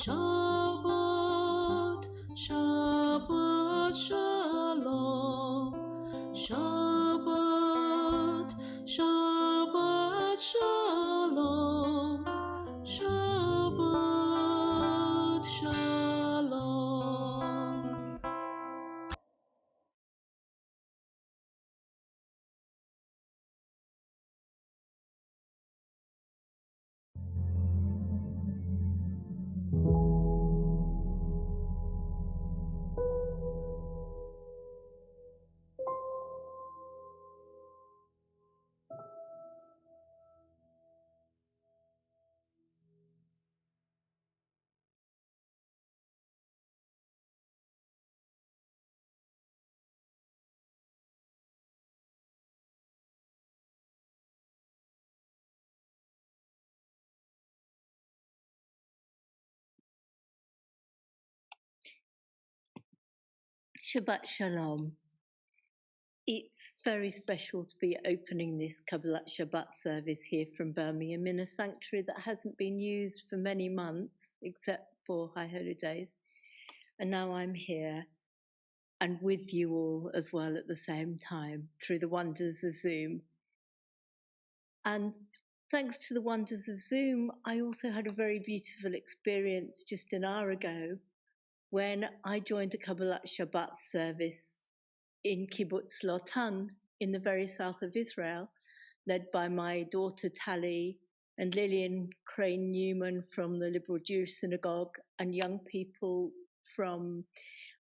Shabbat, Shabbat Shalom, Shabbat, Shabbat Shalom, Shabbat Shalom. Shabbat Shalom. It's very special to be opening this Kabbalat Shabbat service here from Birmingham in a sanctuary that hasn't been used for many months except for High Holy Days. And now I'm here and with you all as well at the same time through the wonders of Zoom. And thanks to the wonders of Zoom, I also had a very beautiful experience just an hour ago when I joined a Kabbalat Shabbat service in Kibbutz Lotan in the very south of Israel, led by my daughter Tali and Lillian Crane-Newman from the Liberal Jewish Synagogue and young people from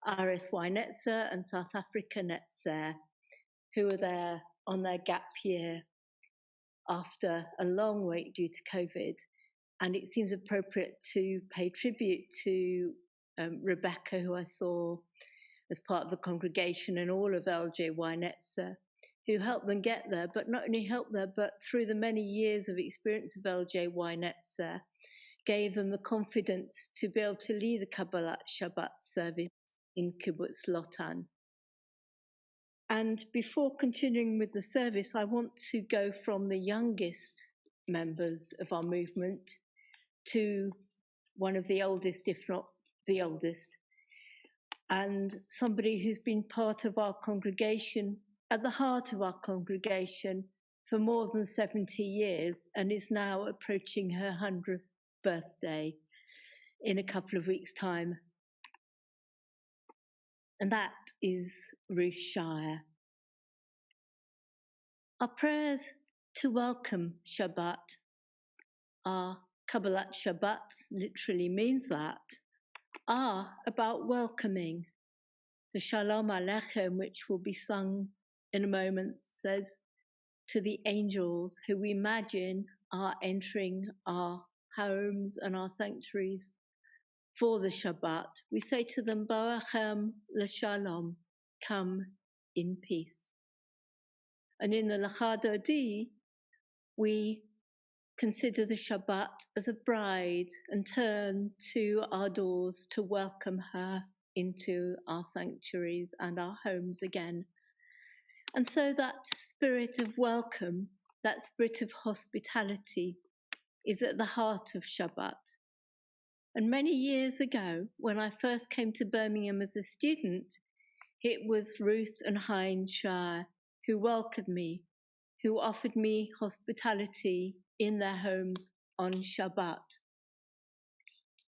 RSY Netzer and South Africa Netzer who were there on their gap year after a long wait due to COVID. And it seems appropriate to pay tribute to Rebecca, who I saw as part of the congregation, and all of LJY Netzer, who helped them get there, but not only helped them, but through the many years of experience of LJY Netzer, gave them the confidence to be able to lead a Kabbalat Shabbat service in Kibbutz Lotan. And before continuing with the service, I want to go from the youngest members of our movement to one of the oldest, if not the oldest, and somebody who's been part of our congregation, at the heart of our congregation, for more than 70 years, and is now approaching her 100th birthday in a couple of weeks' time. And that is Ruth Shire. Our prayers to welcome Shabbat, our Kabbalat Shabbat literally means that, are about welcoming. The Shalom Aleichem, which will be sung in a moment, says to the angels who we imagine are entering our homes and our sanctuaries for the Shabbat, we say to them, Barachem l'shalom, come in peace. And in the Lecha Dodi, we consider the Shabbat as a bride and turn to our doors to welcome her into our sanctuaries and our homes again. And so that spirit of welcome, that spirit of hospitality, is at the heart of Shabbat. And many years ago, when I first came to Birmingham as a student, it was Ruth and Hein Shire who welcomed me, who offered me hospitality in their homes on Shabbat.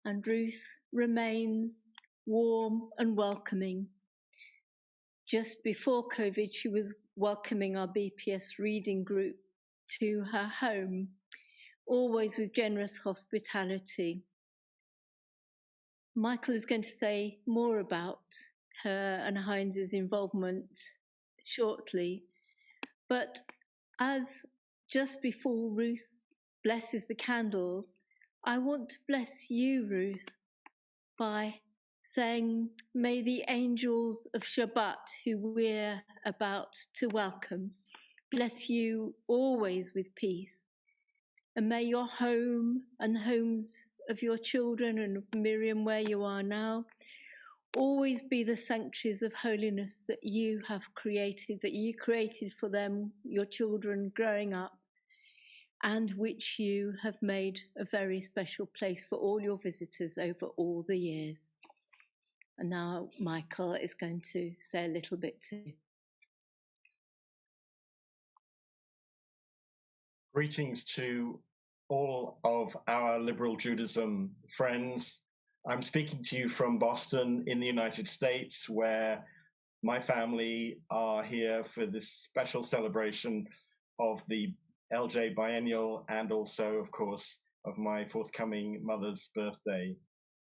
And Ruth remains warm and welcoming. Just before COVID, she was welcoming our BPS reading group to her home, always with generous hospitality. Michael is going to say more about her and Heinz's involvement shortly, but as just before Ruth blesses the candles, I want to bless you, Ruth, by saying, may the angels of Shabbat, who we're about to welcome, bless you always with peace. And may your home and the homes of your children and of Miriam, where you are now, always be the sanctuaries of holiness that you have created, that you created for them, your children growing up, and which you have made a very special place for all your visitors over all the years. And now Michael is going to say a little bit too. Greetings to all of our Liberal Judaism friends. I'm speaking to you from Boston in the United States, where my family are here for this special celebration of the LJ Biennial and also, of course, of my forthcoming mother's birthday.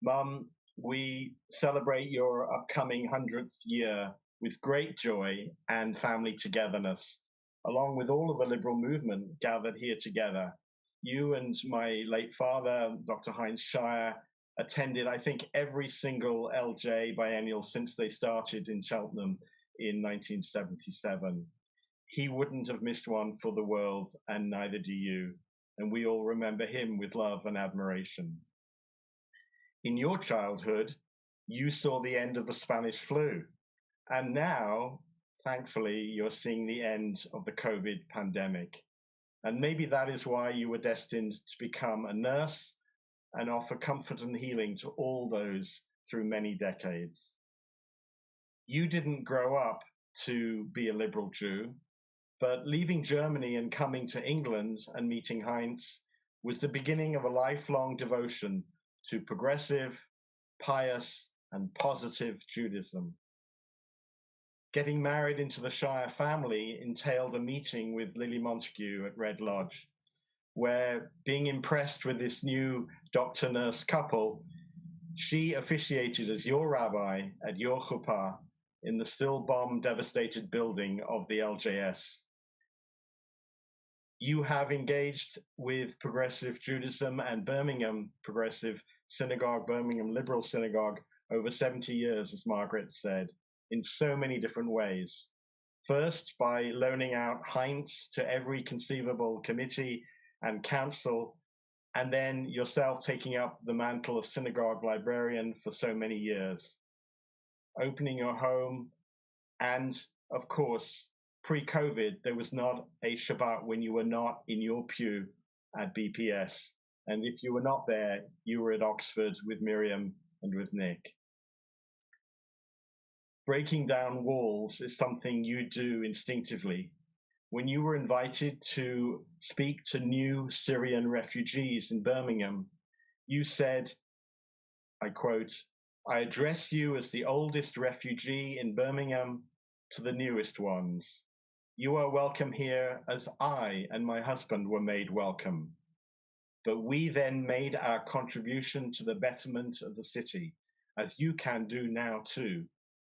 Mum, we celebrate your upcoming 100th year with great joy and family togetherness, along with all of the liberal movement gathered here together. You and my late father, Dr. Heinz Scheier, attended, I think, every single LJ biennial since they started in Cheltenham in 1977. He wouldn't have missed one for the world, and neither do you. And we all remember him with love and admiration. In your childhood, you saw the end of the Spanish flu. And now, thankfully, you're seeing the end of the COVID pandemic. And maybe that is why you were destined to become a nurse and offer comfort and healing to all those through many decades. You didn't grow up to be a liberal Jew, but leaving Germany and coming to England and meeting Heinz was the beginning of a lifelong devotion to progressive, pious, and positive Judaism. Getting married into the Shire family entailed a meeting with Lily Montague at Red Lodge, where, being impressed with this new doctor-nurse couple, she officiated as your rabbi at your chuppah in the still bomb-devastated building of the LJS. You have engaged with progressive Judaism and Birmingham Progressive Synagogue, Birmingham Liberal Synagogue, over 70 years, as Margaret said, in so many different ways. First, by loaning out Heinz to every conceivable committee and council, and then yourself taking up the mantle of synagogue librarian for so many years, opening your home, and of course, pre-COVID, there was not a Shabbat when you were not in your pew at BPS. And if you were not there, you were at Oxford with Miriam and with Nick. Breaking down walls is something you do instinctively. When you were invited to speak to new Syrian refugees in Birmingham, you said, I quote, "I address you as the oldest refugee in Birmingham to the newest ones. You are welcome here as I and my husband were made welcome. But we then made our contribution to the betterment of the city, as you can do now too,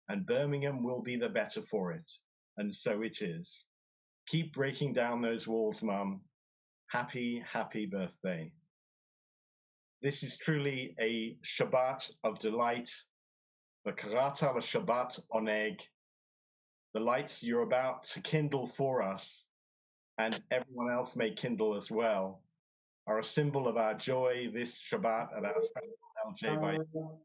and Birmingham will be the better for it. And so it is. Keep breaking down those walls, Mum. Happy, happy birthday." This is truly a Shabbat of delight. The Karata Shabbat Oneg. The lights you're about to kindle for us, and everyone else may kindle as well, are a symbol of our joy this Shabbat at our special LJ.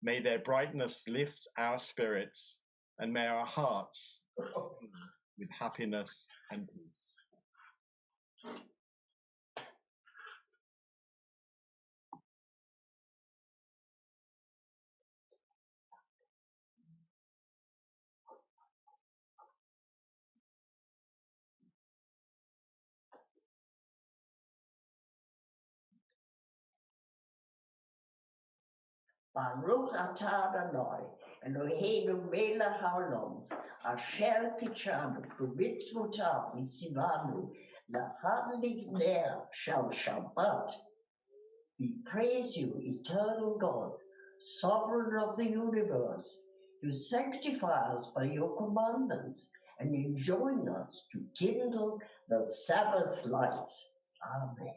May their brightness lift our spirits, and may our hearts with happiness and peace. Baruch atah Adonai, Eloheinu melech haolam, asher kitshanu b'mitzvotav v'tzivanu l'hadlik ner shel Shabbat. We praise you, eternal God, sovereign of the universe. You sanctify us by your commandments and enjoin us to kindle the Sabbath lights. Amen.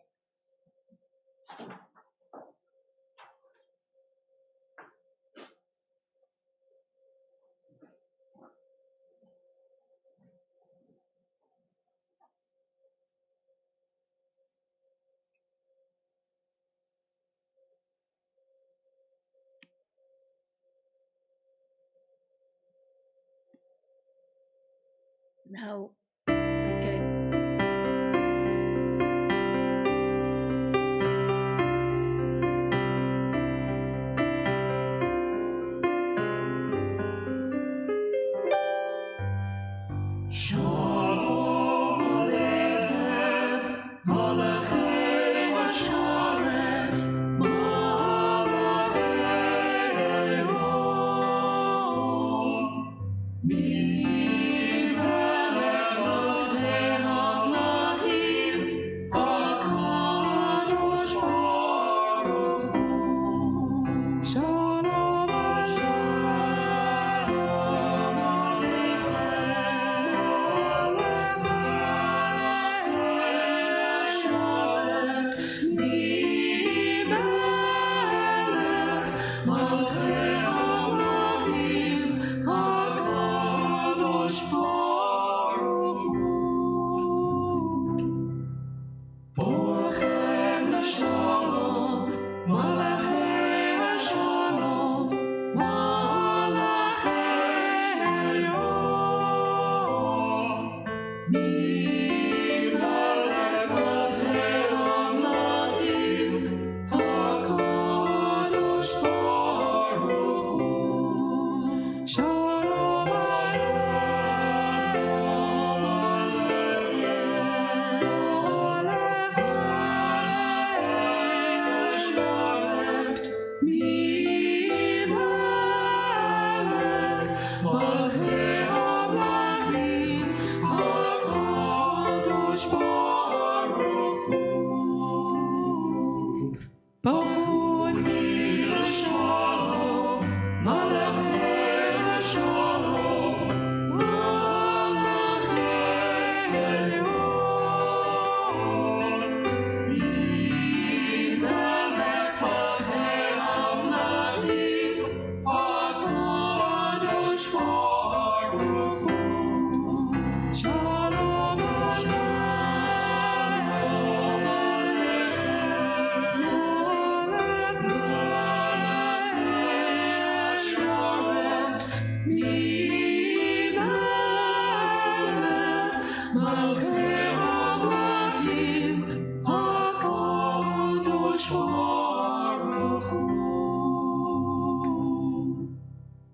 Now, again.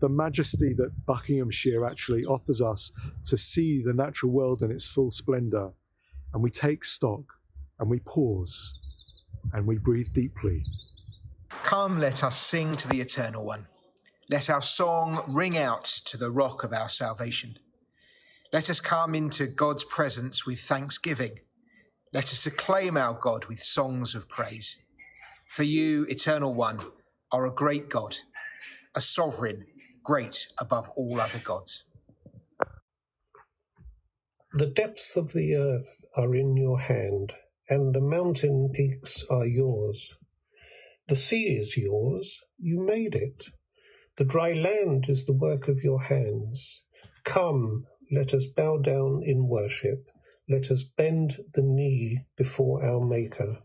the majesty that Buckinghamshire actually offers us to see the natural world in its full splendour. And we take stock, and we pause, and we breathe deeply. Come, let us sing to the Eternal One. Let our song ring out to the rock of our salvation. Let us come into God's presence with thanksgiving. Let us acclaim our God with songs of praise. For you, Eternal One, are a great God, a sovereign, great above all other gods. The depths of the earth are in your hand, and the mountain peaks are yours. The sea is yours, you made it. The dry land is the work of your hands. Come, let us bow down in worship. Let us bend the knee before our Maker.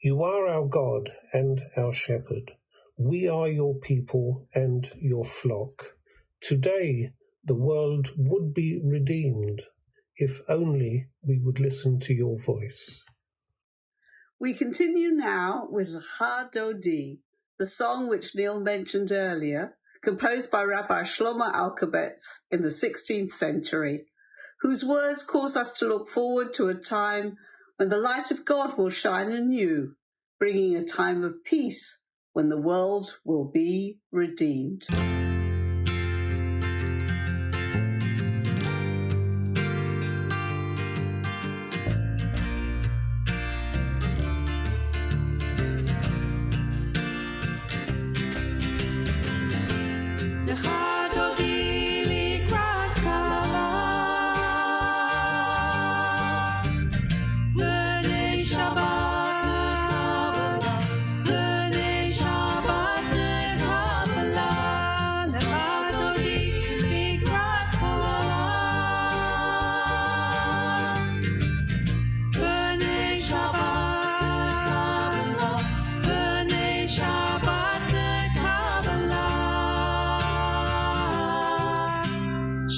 You are our God and our shepherd. We are your people and your flock. Today the world would be redeemed if only we would listen to your voice. We continue now with L'cha Dodi, the song which Neil mentioned earlier, composed by Rabbi Shlomo Alkabetz in the 16th century, whose words cause us to look forward to a time when the light of God will shine anew, bringing a time of peace when the world will be redeemed.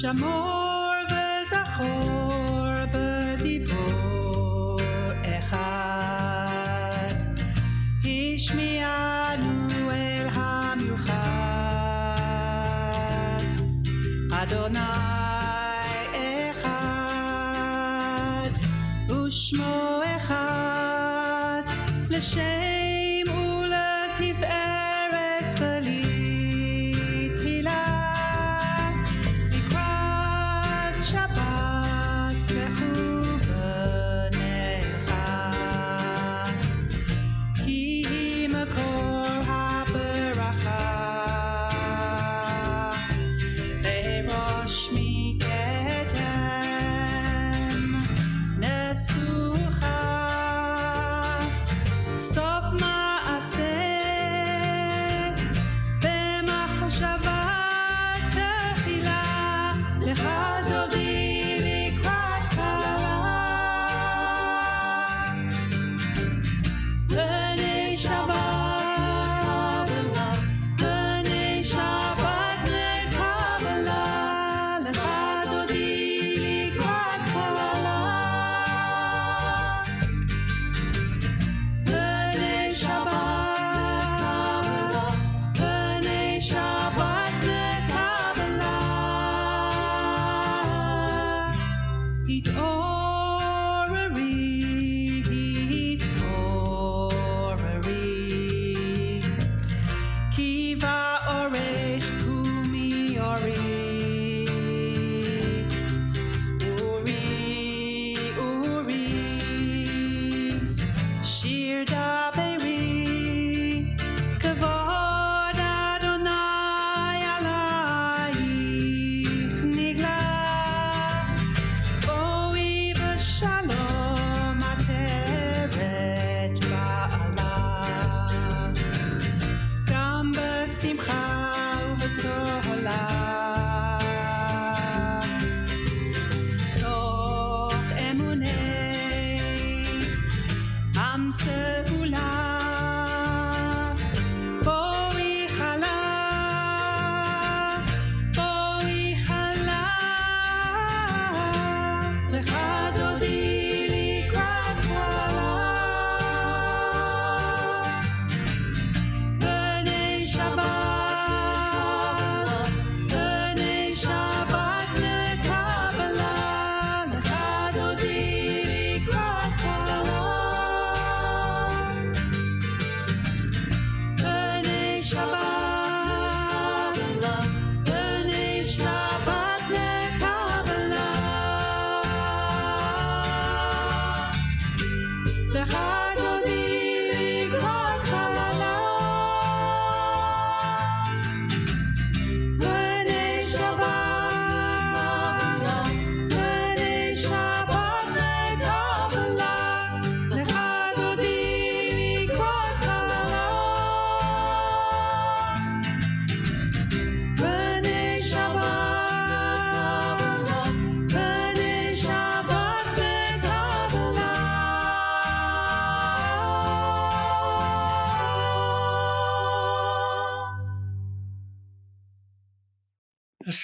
שמור וזכור בדיבור אחד, השמיענו אל המיוחד, אדוני אחד, ושמו אחד, לשם ולתפארת בלי תהילה. Shabbat le'uvenecha, ki makor ha'beracha, ve'rosh mikedem nesucha, sof ma'aseh b'machshava tefila lecha dodi.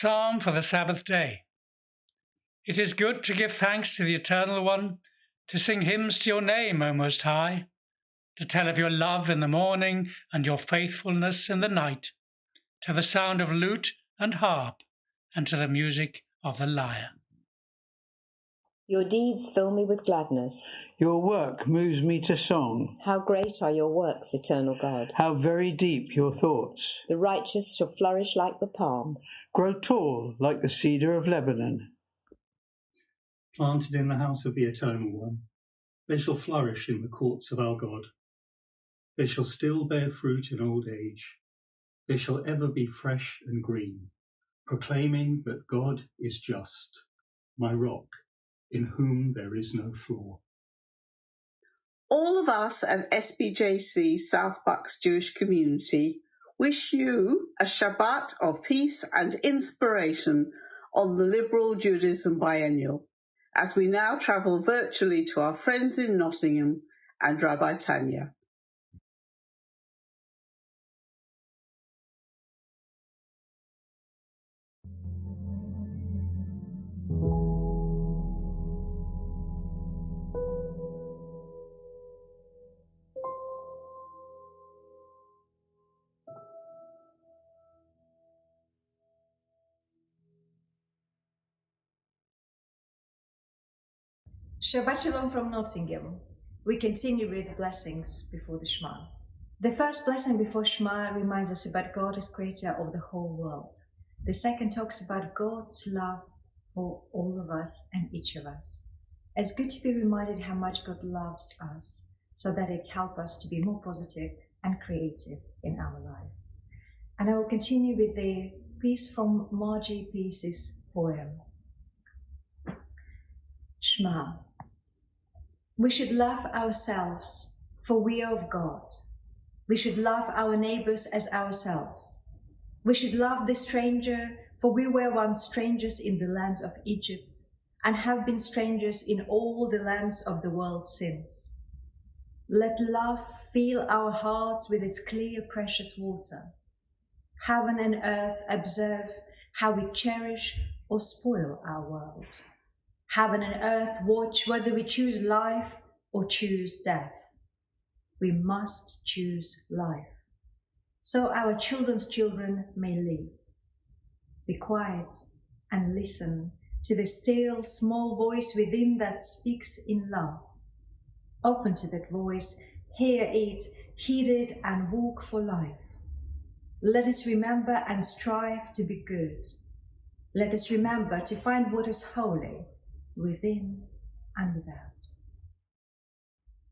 psalm for the Sabbath day. It is good to give thanks to the Eternal One, to sing hymns to your name, O Most High, to tell of your love in the morning and your faithfulness in the night, to the sound of lute and harp, and to the music of the lyre. Your deeds fill me with gladness. Your work moves me to song. How great are your works, eternal God. How very deep your thoughts. The righteous shall flourish like the palm. Grow tall like the cedar of Lebanon. Planted in the house of the Eternal One, they shall flourish in the courts of our God. They shall still bear fruit in old age. They shall ever be fresh and green, proclaiming that God is just, my rock, in whom there is no flaw. All of us at SBJC South Bucks Jewish Community wish you a Shabbat of peace and inspiration on the Liberal Judaism Biennial, as we now travel virtually to our friends in Nottingham and Rabbi Tanya. Shabbat Shalom from Nottingham. We continue with blessings before the Shema. The first blessing before Shema reminds us about God as creator of the whole world. The second talks about God's love for all of us and each of us. It's good to be reminded how much God loves us, so that it helps us to be more positive and creative in our life. And I will continue with the piece from Margie Peace's poem. Shema. We should love ourselves, for we are of God. We should love our neighbors as ourselves. We should love the stranger, for we were once strangers in the land of Egypt, and have been strangers in all the lands of the world since. Let love fill our hearts with its clear, precious water. Heaven and earth observe how we cherish or spoil our world. Heaven and earth watch whether we choose life or choose death. We must choose life, so our children's children may live. Be quiet and listen to the still, small voice within that speaks in love. Open to that voice, hear it, heed it, and walk for life. Let us remember and strive to be good. Let us remember to find what is holy, within and without.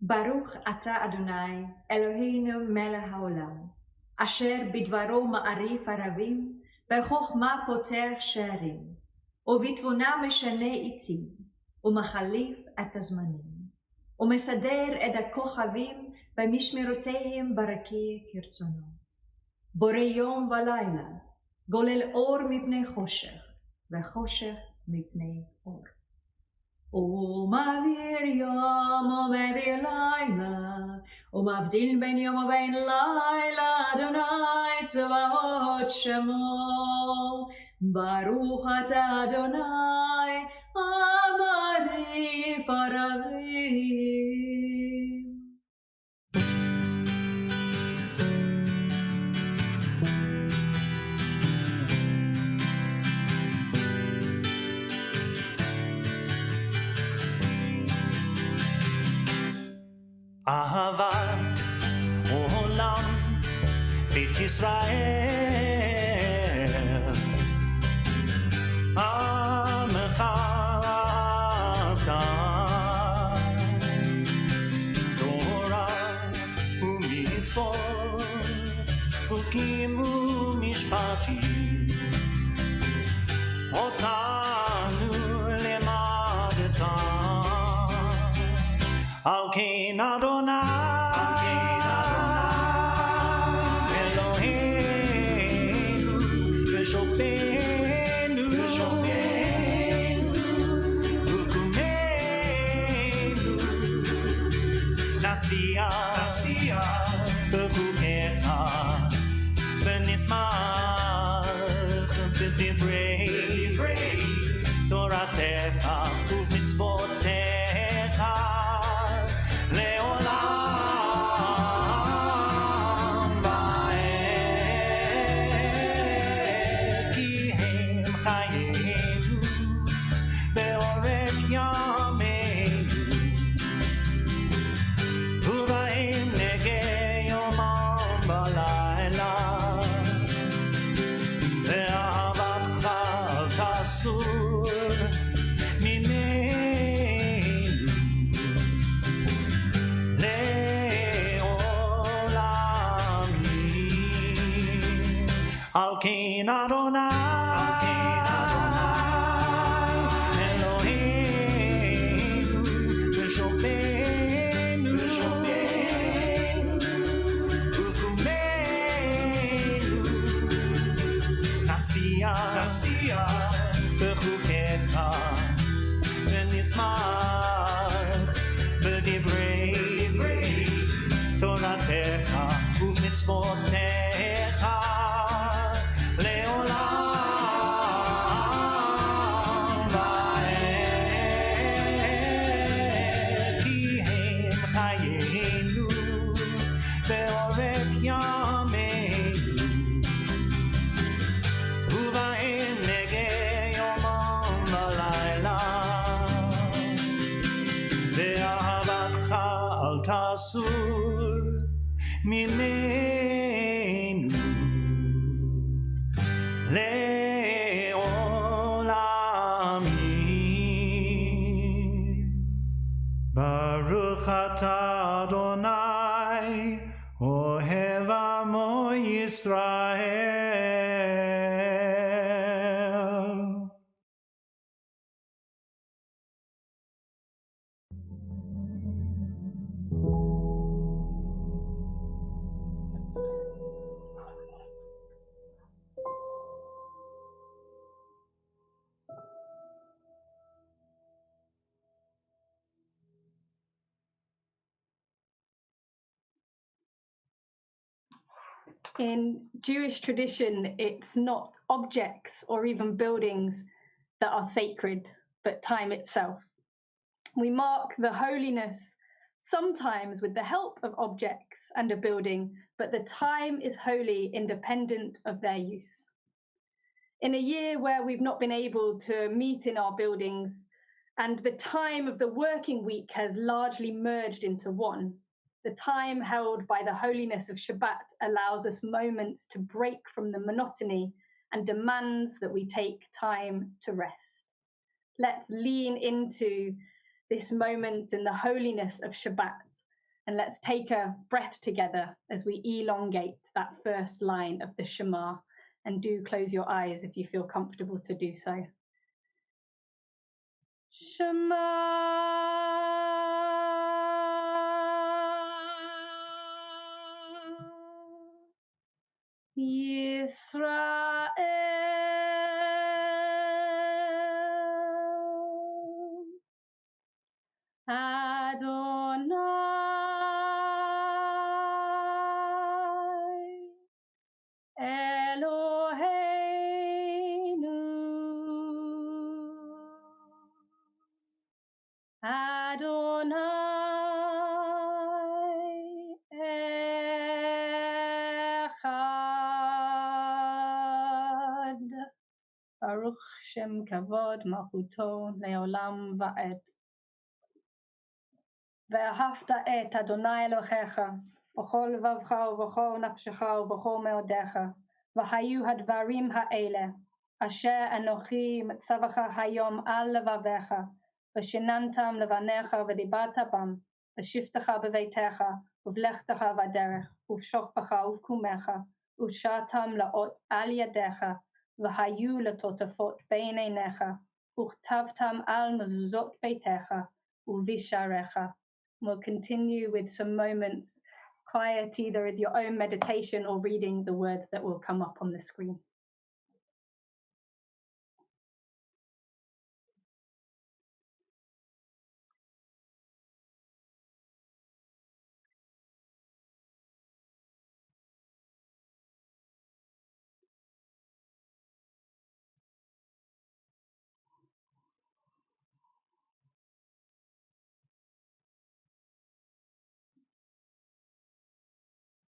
Baruch atah Adonai, Eloheinu melech haolam, asher bidvaro ma'arif harabim, bechokma potech she'arim, ובתבונה משנה עיתים, ומחליף את הזמנים, ומסדר את הכוכבים במשמרותיהם ברקיע כרצונו. בורא יום ולילה, גולל אור מפני חושך, וחושך מפני אור. ומעביר יום ומעביר לילה, ומבדיל בין יום ובין לילה, אדוני צבאות שמו. ברוך אתה אדוני, המרעיף הרבים. אהבת עולם בית ישראל, עמך אתה, תורה ומצוות, חוקים ומשפטים, אותנו למדת. על כן אדוני אלוהינו ושופטנו וקומנו נשיאה בחוקיך ונשמח בדברי אסור ממנו לעולמי. על כן אדוני אלוהינו ושופטנו וחומנו נסיע בחוקיך ונשמח בדברי תורתך ובמצוותיך לעולם ועד, כי הם חיינו ועורף ימינו, ובהם נגע יומם ולילה, ואהבתך אל תסור ממנו לעולמי. ברוך אתה אדוני אוהב עמו ישראל. In Jewish tradition, it's not objects or even buildings that are sacred, but time itself. We mark the holiness sometimes with the help of objects and a building, but the time is holy independent of their use. In a year where we've not been able to meet in our buildings and the time of the working week has largely merged into one, the time held by the holiness of Shabbat allows us moments to break from the monotony and demands that we take time to rest. Let's lean into this moment in the holiness of Shabbat, and let's take a breath together as we elongate that first line of the Shema, and do close your eyes if you feel comfortable to do so. Shema Yisrael Adonai Eloheinu Adonai Echad. Baruch Shem Kavod Malchuto Leolam Va'ed. ואהבת את אדוני אלוהיך בכל לבבך ובכל נפשך ובכל מאודיך, והיו הדברים האלה אשר אנוכי מצווך היום על לבביך, ושיננתם לבניך ודיברת בם, בשבתך בביתך ובלכתך בדרך ובשוכבך ובקומך, ושרתם לאות על ידיך, והיו לטוטפות בין עיניך, וכתבתם על מזוזות ביתך ובשעריך. We'll continue with some moments quiet, either with your own meditation or reading the words that will come up on the screen.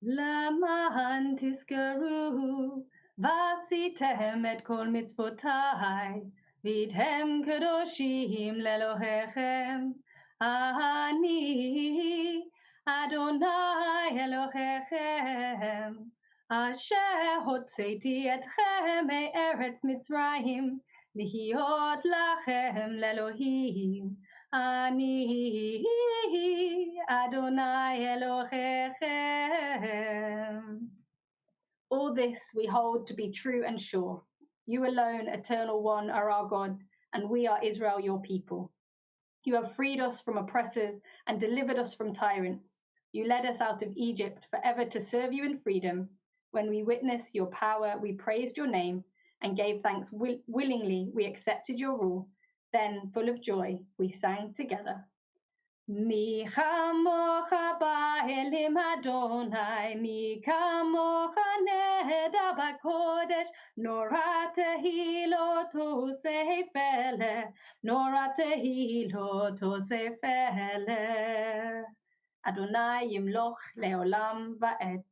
למען תזכרו ועשיתם את כל מצוותיי, והייתם קדושים לאלוהיכם. אני אדוני אלוהיכם, אשר הוצאתי אתכם מארץ מצרים, להיות לכם לאלוהים, אני אדוני אלוהיכם. All this we hold to be true and sure. You alone, eternal one, are our God, and we are Israel, your people. You have freed us from oppressors and delivered us from tyrants. You led us out of Egypt forever to serve you in freedom. When we witnessed your power, we praised your name and gave thanks willingly. We accepted your rule. Then, full of joy, we sang together. Mi chamocha ba'elim Adonai, mi kamocha neheda b'kodesh, nora tehilot osei feleh, nora tehilot osei feleh. Adonai yimloch leolam va'ed.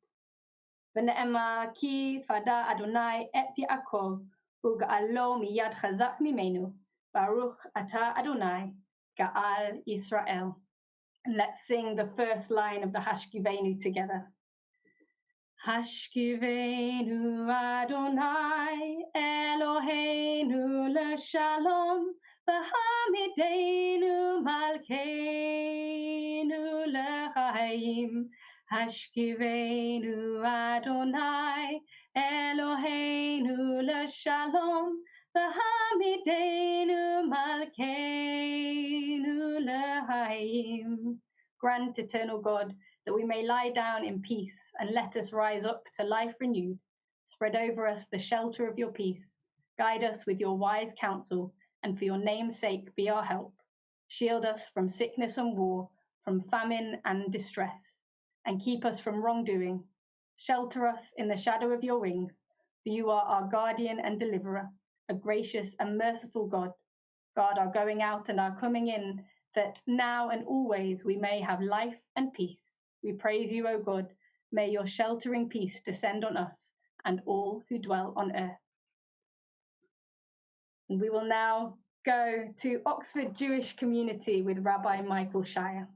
V'ne'ema ki fada Adonai et Yaakov, ug'alo miyad chazak mimenu, baruch ata Adonai, ga'al Yisrael. And let's sing the first line of the Hashkivenu together. Hashkivenu Adonai Eloheinu l'shalom, v'hamidenu malkeinu l'chaim. Hashkivenu Adonai Eloheinu l'shalom, v'hamidenu malkeinu l'chaim. Grant, eternal God, that we may lie down in peace and let us rise up to life renewed. Spread over us the shelter of your peace. Guide us with your wise counsel, and for your name's sake be our help. Shield us from sickness and war, from famine and distress, and keep us from wrongdoing. Shelter us in the shadow of your wings, for you are our guardian and deliverer, a gracious and merciful God. Guard our going out and our coming in, that now and always we may have life and peace. We praise you, O God. May your sheltering peace descend on us and all who dwell on earth. And we will now go to Oxford Jewish Community with Rabbi Michael Shire.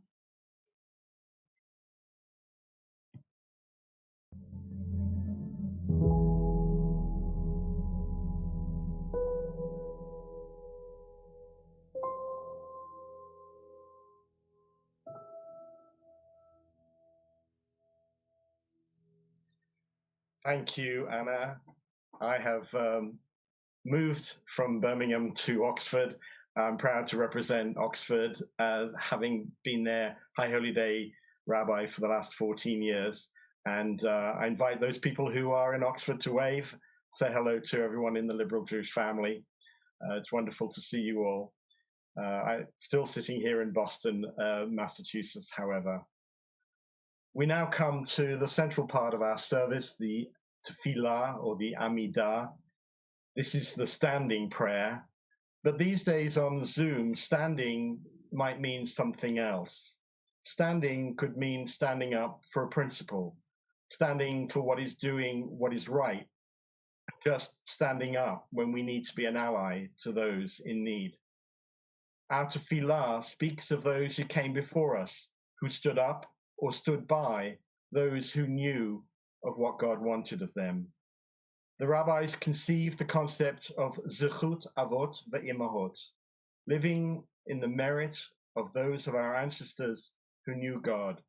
Thank you, Anna. I have moved from Birmingham to Oxford. I'm proud to represent Oxford as having been their High Holy Day rabbi for the last 14 years. And I invite those people who are in Oxford to wave, say hello to everyone in the Liberal Jewish family. It's wonderful to see you all. I'm still sitting here in Boston, Massachusetts, however. We now come to the central part of our service, the Tefillah or the Amidah. This is the standing prayer, but these days on Zoom, standing might mean something else. Standing could mean standing up for a principle, standing for what is doing what is right, just standing up when we need to be an ally to those in need. Our Tefillah speaks of those who came before us, who stood up or stood by those who knew of what God wanted of them. The rabbis conceived the concept of zechut avot ve'imahot, living in the merit of those of our ancestors who knew God.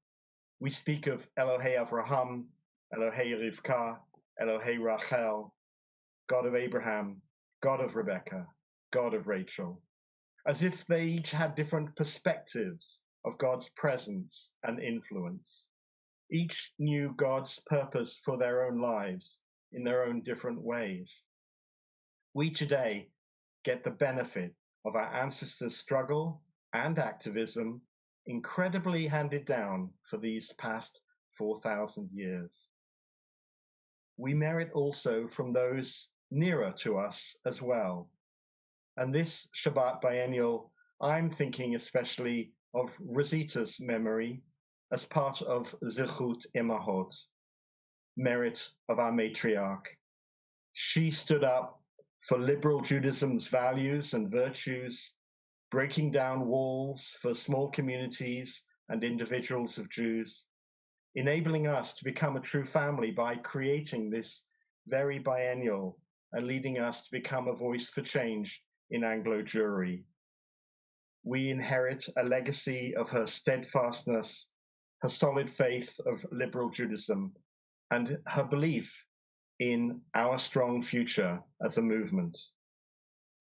We speak of Elohei Avraham, Elohei Rivka, Elohei Rachel, God of Abraham, God of Rebecca, God of Rachel, as if they each had different perspectives of God's presence and influence. Each knew God's purpose for their own lives in their own different ways. We today get the benefit of our ancestors' struggle and activism, incredibly handed down for these past 4,000 years. We merit also from those nearer to us as well. And this Shabbat Biennial, I'm thinking especially of Rosita's memory as part of Zechut Imahot, merit of our matriarch. She stood up for liberal Judaism's values and virtues, breaking down walls for small communities and individuals of Jews, enabling us to become a true family by creating this very biennial and leading us to become a voice for change in Anglo Jewry. We inherit a legacy of her steadfastness, her solid faith of liberal Judaism, and her belief in our strong future as a movement.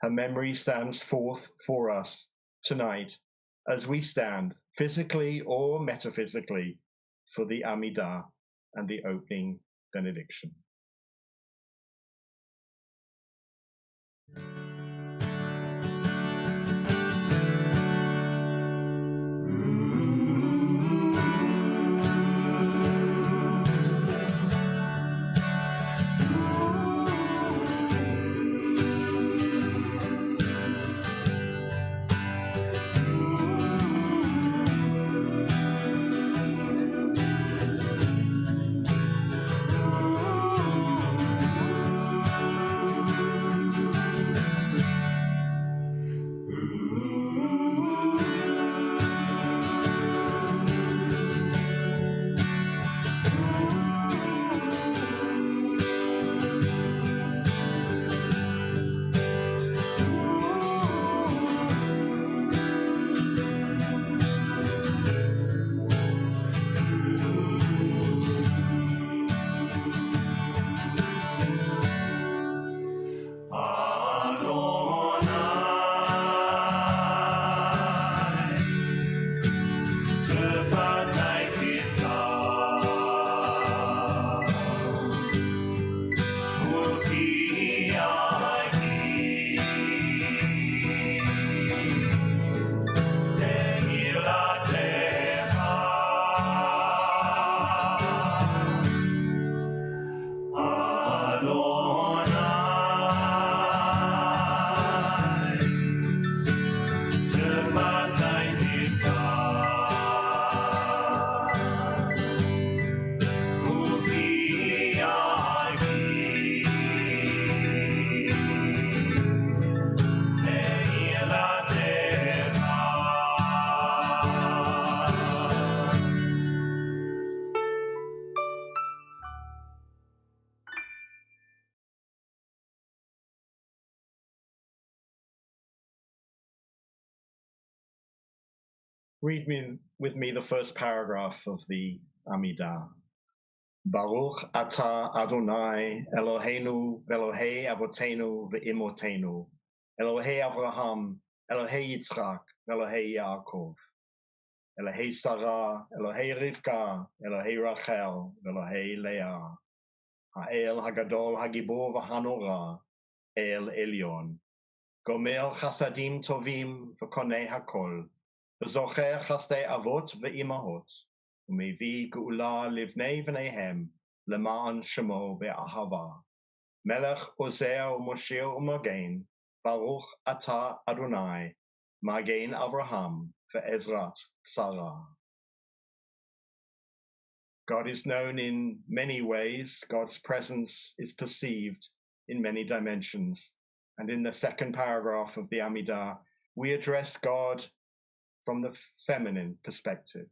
Her memory stands forth for us tonight as we stand, physically or metaphysically, for the Amidah and the opening benediction. Read with me the first paragraph of the Amidah. Baruch atah Adonai Eloheinu Elohei Avotenu ve'imotenu Elohei Avraham Elohei Yitzchak Elohei Yaakov Elohei Sarah Elohei Rivka Elohei Rachel Elohei Leah Ha'el Hagadol Hagibor v'Hanora El Elyon Gomer Chasadim Tovim v'Konei Hakol וזוכר חסדי אבות ואימהות, ומביא גאולה לבני בניהם, למען שמו באהבה. מלך עוזר ומושיע ומגן, ברוך אתה אדוני, מגן אברהם ועזרת שרה. God is known in many ways. God's presence is perceived in many dimensions. And in the second paragraph of the Amidah, we address God from the feminine perspective.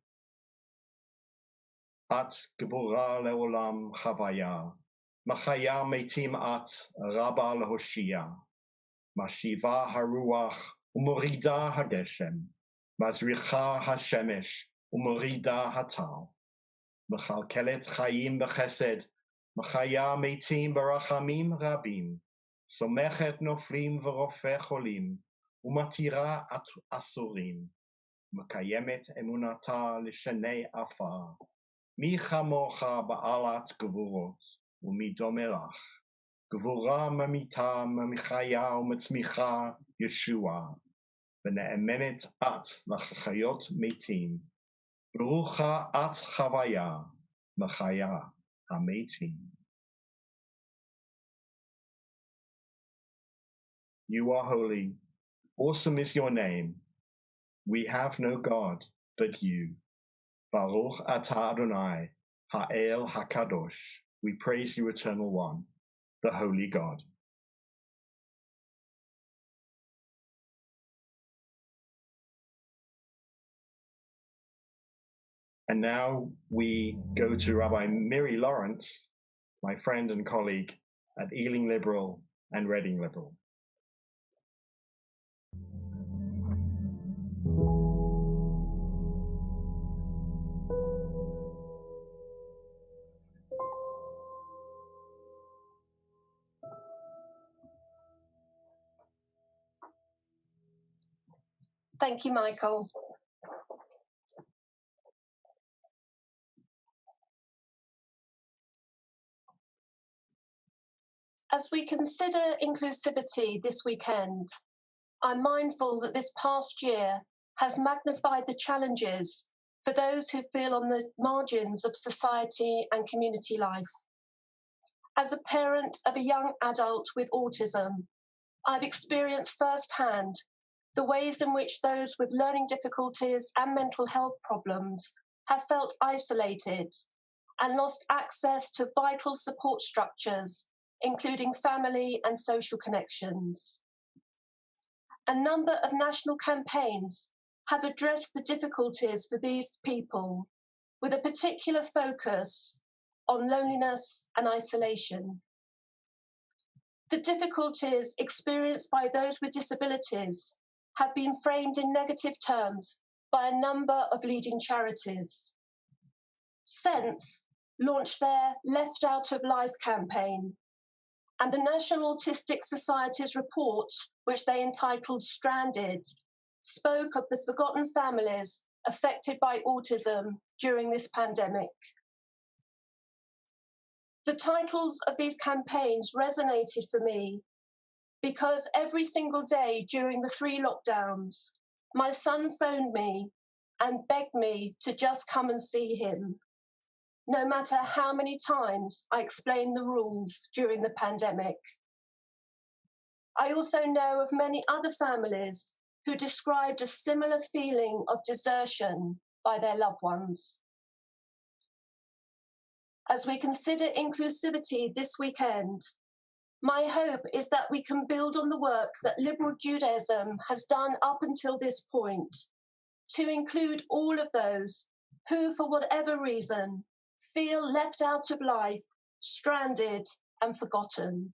At gebura leolam chavaya, machaya metim at rabba lehoshia, mashiva haruach umorida hageshem, mazricha hashemesh umorida hatal, mechalkelet chayim bechesed, machaya metim barachamim rabim, somechet noflim v'rofeh cholim, umatira asurim. מקיימת אמונתה לשני עפר, מי כמוך בעלת גבורות, ומי דומה לך, גבורה ממיתה, ממחיה ומצמיחה ישועה, ונאמנת את לחיות מתים, ברוכה את חוויה, מחיה המתים. You are holy, awesome is your name. We have no God but you. Baruch atah Adonai, Ha'el HaKadosh. We praise you, Eternal One, the Holy God. And now we go to Rabbi Miri Lawrence, my friend and colleague at Ealing Liberal and Reading Liberal. Thank you, Michael. As we consider inclusivity this weekend, I'm mindful that this past year has magnified the challenges for those who feel on the margins of society and community life. As a parent of a young adult with autism, I've experienced firsthand the ways in which those with learning difficulties and mental health problems have felt isolated and lost access to vital support structures, including family and social connections. A number of national campaigns have addressed the difficulties for these people, with a particular focus on loneliness and isolation. The difficulties experienced by those with disabilities have been framed in negative terms by a number of leading charities. Sense launched their Left Out of Life campaign, and the National Autistic Society's report, which they entitled Stranded, spoke of the forgotten families affected by autism during this pandemic. The titles of these campaigns resonated for me because every single day during the 3 lockdowns, my son phoned me and begged me to just come and see him, no matter how many times I explained the rules during the pandemic. I also know of many other families who described a similar feeling of desertion by their loved ones. As we consider inclusivity this weekend, my hope is that we can build on the work that Liberal Judaism has done up until this point to include all of those who, for whatever reason, feel left out of life, stranded, and forgotten.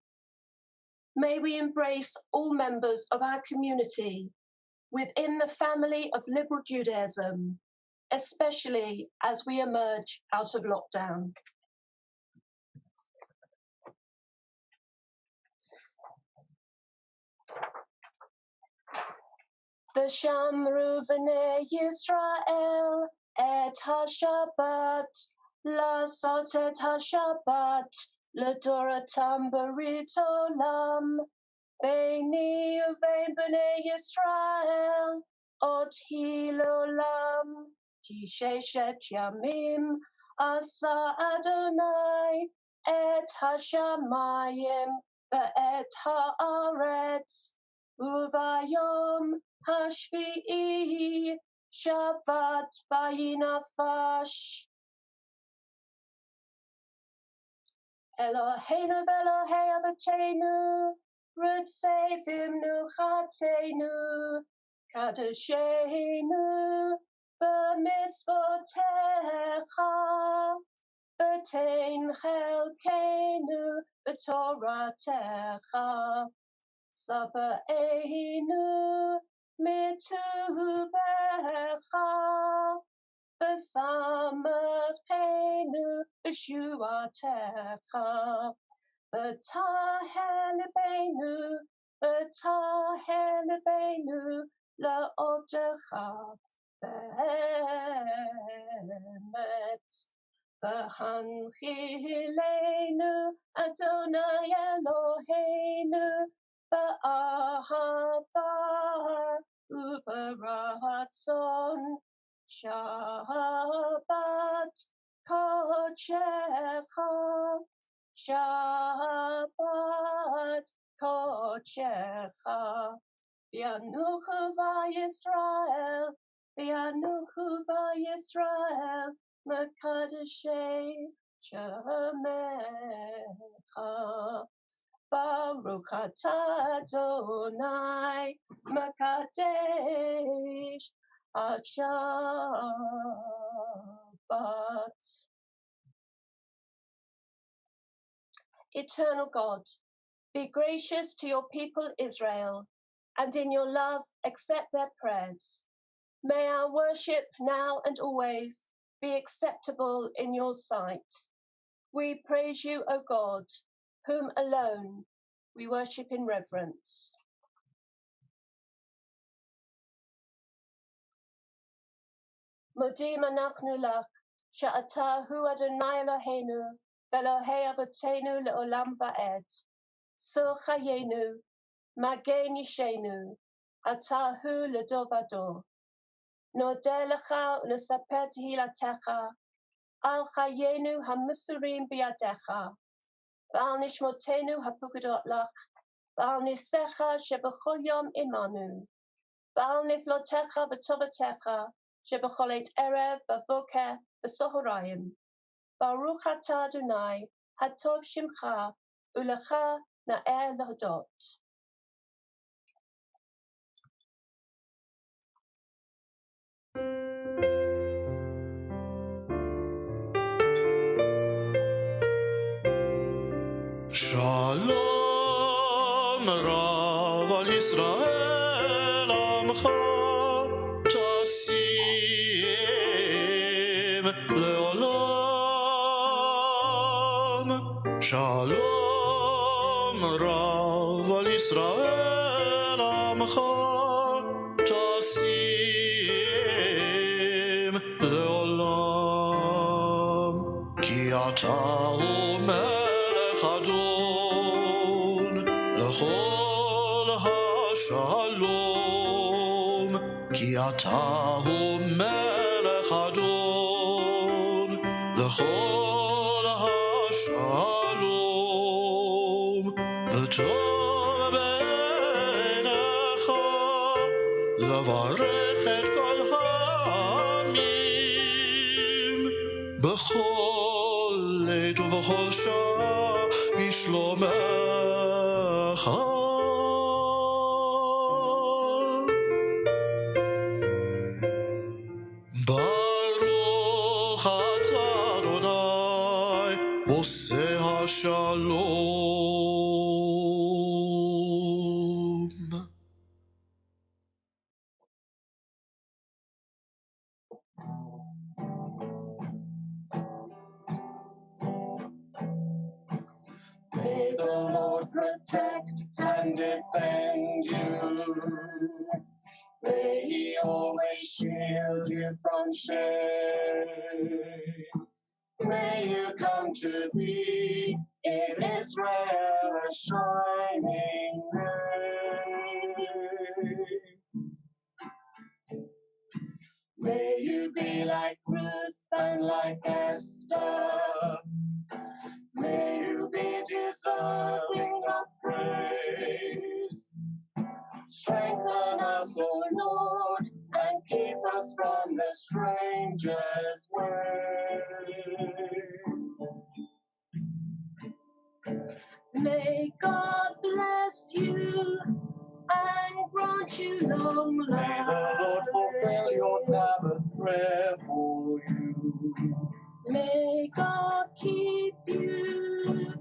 May we embrace all members of our community within the family of Liberal Judaism, especially as we emerge out of lockdown. V'shamru v'nei Yisrael et ha-Shabbat, la'asot et ha-Shabbat, l'doratam b'rit olam, beini uvein b'nei Yisrael, ot hi l'olam, ki sheshet yamim, asa Adonai, et ha-shamayim, ve'et ha'aretz, uvayom hashvi'i Shabbat vayinafash. Eloheinu v'Elohei Avotenu, Ritzevimnu Chatenu, Kadeshenu b'mitzvotecha, v'tein chelkenu b'toratecha, Sabaeinu mitubecha, v'samachenu b'shuatecha, v'tahel libeinu la'odecha be'emet, v'hanchilenu Adonai Eloheinu ba'ahava u'b'ratzon, Shabbat kodecha, Shabbat kodecha, v'yanuchu v'Yisrael, v'yanuchu v'Yisrael, mekadeshei shemecha. Baruch atah Adonai Mekadesh HaShabbat. Eternal God, be gracious to your people Israel, and in your love accept their prayers. May our worship now and always be acceptable in your sight. We praise you, O God, whom alone we worship in reverence. מודים אנחנו לך, שאתה הוא אדוני אלוהינו, ואלוהי אבותינו לעולם ועד. סור חיינו, מגן אישנו, אתה הוא לדור ודור. נודה לך ונספר תהילתך, על חיינו המסורים בידיך, ועל נשמותינו הפוקדות לך, ועל ניסיך שבכל יום עמנו, ועל נפלותיך וטובתך שבכל עת ערב ובוקר וצהריים. ברוך אתה אדוני, הטוב שמך, ולך נאה להודות. Shalom Rav al Yisrael Amcha Tasim Leolam. Shalom Rav al Yisrael Amcha Tasim Leolam. Ki ata Adon lechol hashalom, ki ata hu melech Adon lechol hashalom, v'tov b'einecha levarech et kol ha'amim b'chol עת ובכל שעה בשלומך. ברוך אתה אדוני עושה השלום. May the Lord protect and defend you. May He always shield you from shame. May you come to be in Israel a shining name. May you be like Ruth and like Esther. May you be deserving of praise. Strengthen us, O Lord, and keep us from the stranger's ways. May God bless you and grant you long life. May the Lord fulfill your Sabbath prayer for you. May God keep you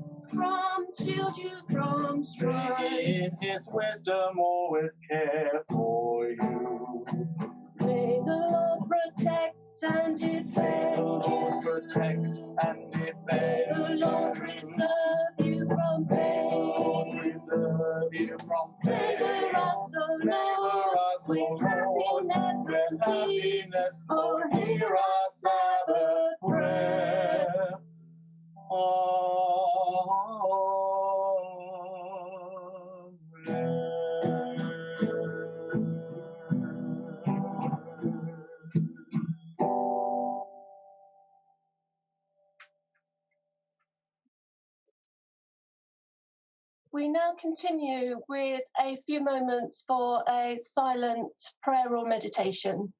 shield you from strife. May He in His wisdom always care for you. May the Lord protect and defend May the Lord protect and defend May the Lord preserve you from pain. May the Lord preserve you from pain. Favor us, O Lord, with happiness and peace. Oh, hear our Sabbath prayer. We now continue with a few moments for a silent prayer or meditation.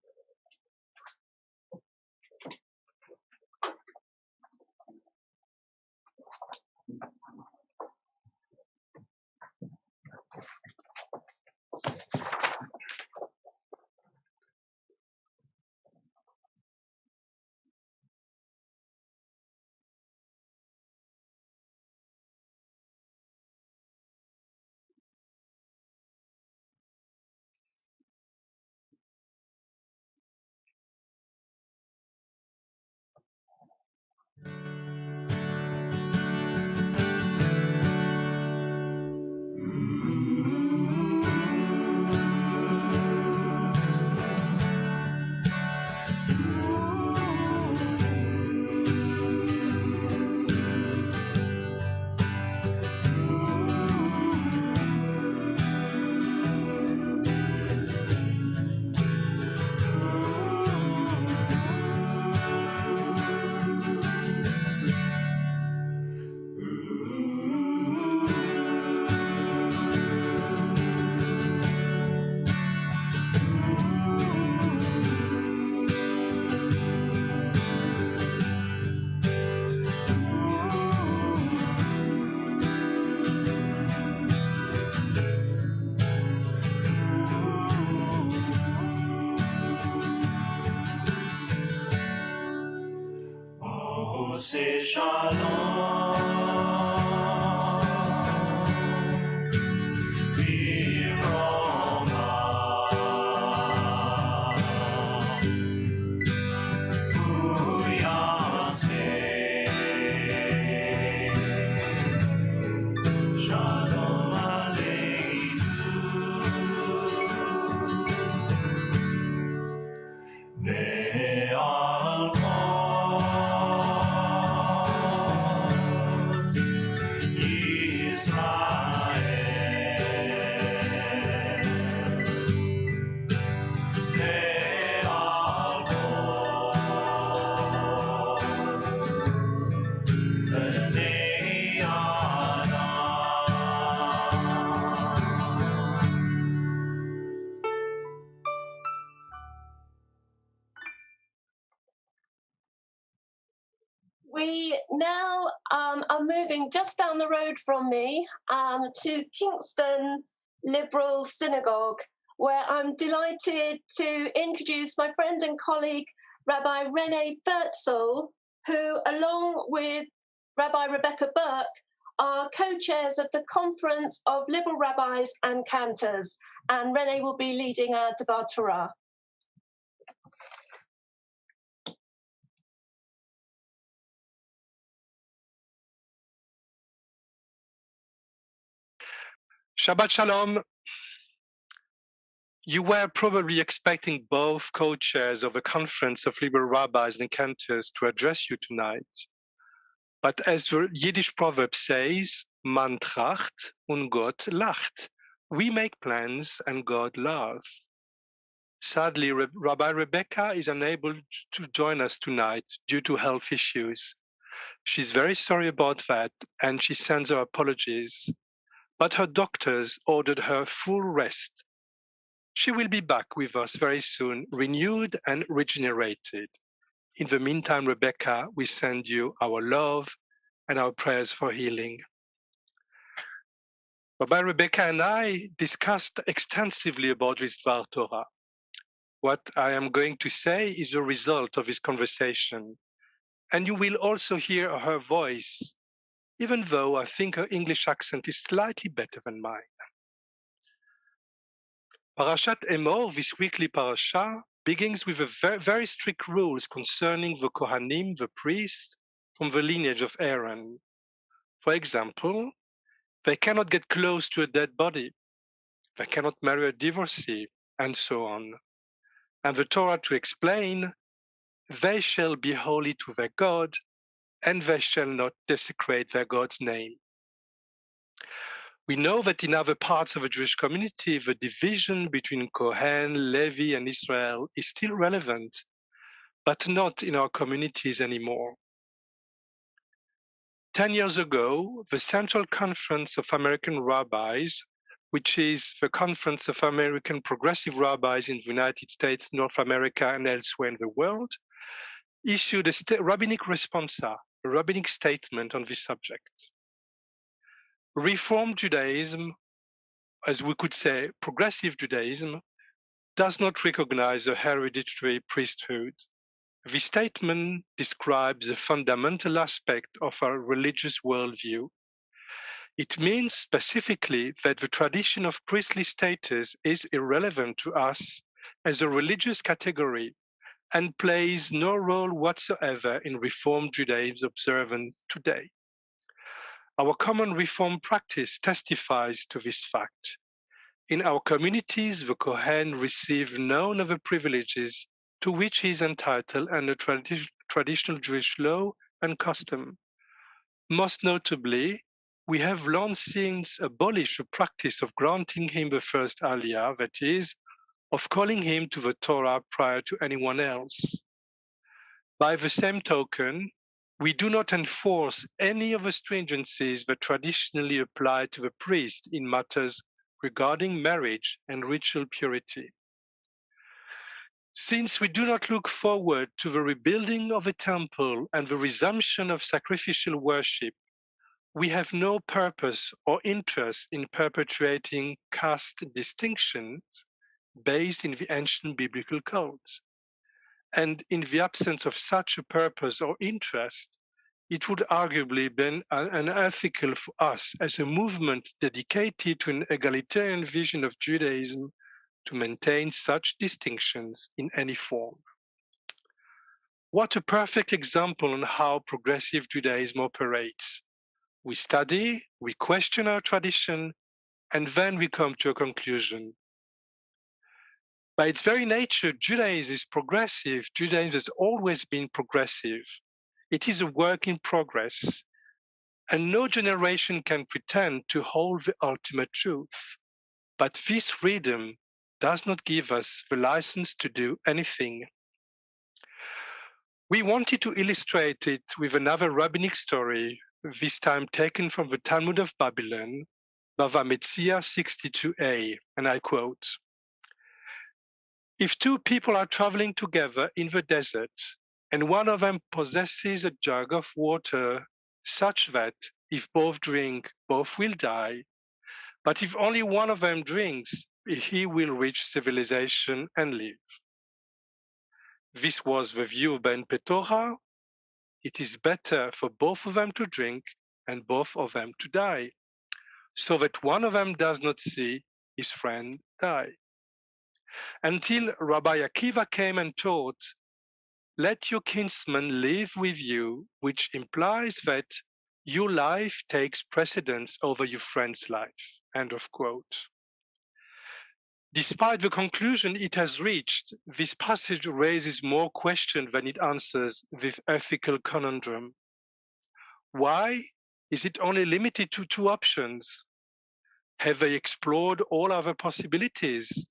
We now are moving just down the road from me to Kingston Liberal Synagogue, where I'm delighted to introduce my friend and colleague, Rabbi Rene Fertzel, who, along with Rabbi Rebecca Burke, are co-chairs of the Conference of Liberal Rabbis and Cantors, and Rene will be leading our Devar Torah. Shabbat Shalom. You were probably expecting both co-chairs of the Conference of Liberal Rabbis and Cantors to address you tonight. But as the Yiddish proverb says, man tracht und Gott lacht. We make plans and God laughs. Sadly, Rabbi Rebecca is unable to join us tonight due to health issues. She's very sorry about that, and she sends her apologies. But her doctors ordered her full rest. She will be back with us very soon, renewed and regenerated. In the meantime, Rebecca, we send you our love and our prayers for healing. Rabbi Rebecca and I discussed extensively about this Dvar Torah. What I am going to say is a result of this conversation, and you will also hear her voice, even though I think her English accent is slightly better than mine. Parashat Emor, this weekly parasha, begins with very strict rules concerning the Kohanim, the priests, from the lineage of Aaron. For example, they cannot get close to a dead body, they cannot marry a divorcee, and so on. And the Torah to explain, they shall be holy to their God, and they shall not desecrate their God's name. We know that in other parts of the Jewish community, the division between Kohen, Levi, and Israel is still relevant, but not in our communities anymore. 10 years ago, the Central Conference of American Rabbis, which is the Conference of American Progressive Rabbis in the United States, North America, and elsewhere in the world, issued a rabbinic responsa, a rabbinic statement on this subject. Reform Judaism, as we could say, progressive Judaism, does not recognize a hereditary priesthood. This statement describes a fundamental aspect of our religious worldview. It means specifically that the tradition of priestly status is irrelevant to us as a religious category and plays no role whatsoever in Reform Judaism's observance today. Our common Reform practice testifies to this fact. In our communities, the Kohen receives none of the privileges to which he is entitled under traditional Jewish law and custom. Most notably, we have long since abolished the practice of granting him the first aliyah, that is, of calling him to the Torah prior to anyone else. By the same token, we do not enforce any of the stringencies that traditionally apply to the priest in matters regarding marriage and ritual purity. Since we do not look forward to the rebuilding of the temple and the resumption of sacrificial worship, we have no purpose or interest in perpetuating caste distinctions based in the ancient biblical codes. And in the absence of such a purpose or interest, it would arguably be unethical for us as a movement dedicated to an egalitarian vision of Judaism to maintain such distinctions in any form. What a perfect example on how progressive Judaism operates. We study, we question our tradition, and then we come to a conclusion. By its very nature, Judaism is progressive. Judaism has always been progressive. It is a work in progress, and no generation can pretend to hold the ultimate truth. But this freedom does not give us the license to do anything. We wanted to illustrate it with another rabbinic story, this time taken from the Talmud of Babylon, Bava Metzia 62a, and I quote, "If two people are traveling together in the desert, and one of them possesses a jug of water such that if both drink, both will die, but if only one of them drinks, he will reach civilization and live." This was the view of Ben Petora. It is better for both of them to drink and both of them to die, so that one of them does not see his friend die. Until Rabbi Akiva came and taught, "Let your kinsman live with you," which implies that your life takes precedence over your friend's life. End of quote. Despite the conclusion it has reached, this passage raises more questions than it answers this ethical conundrum. Why is it only limited to two options? Have they explored all other possibilities?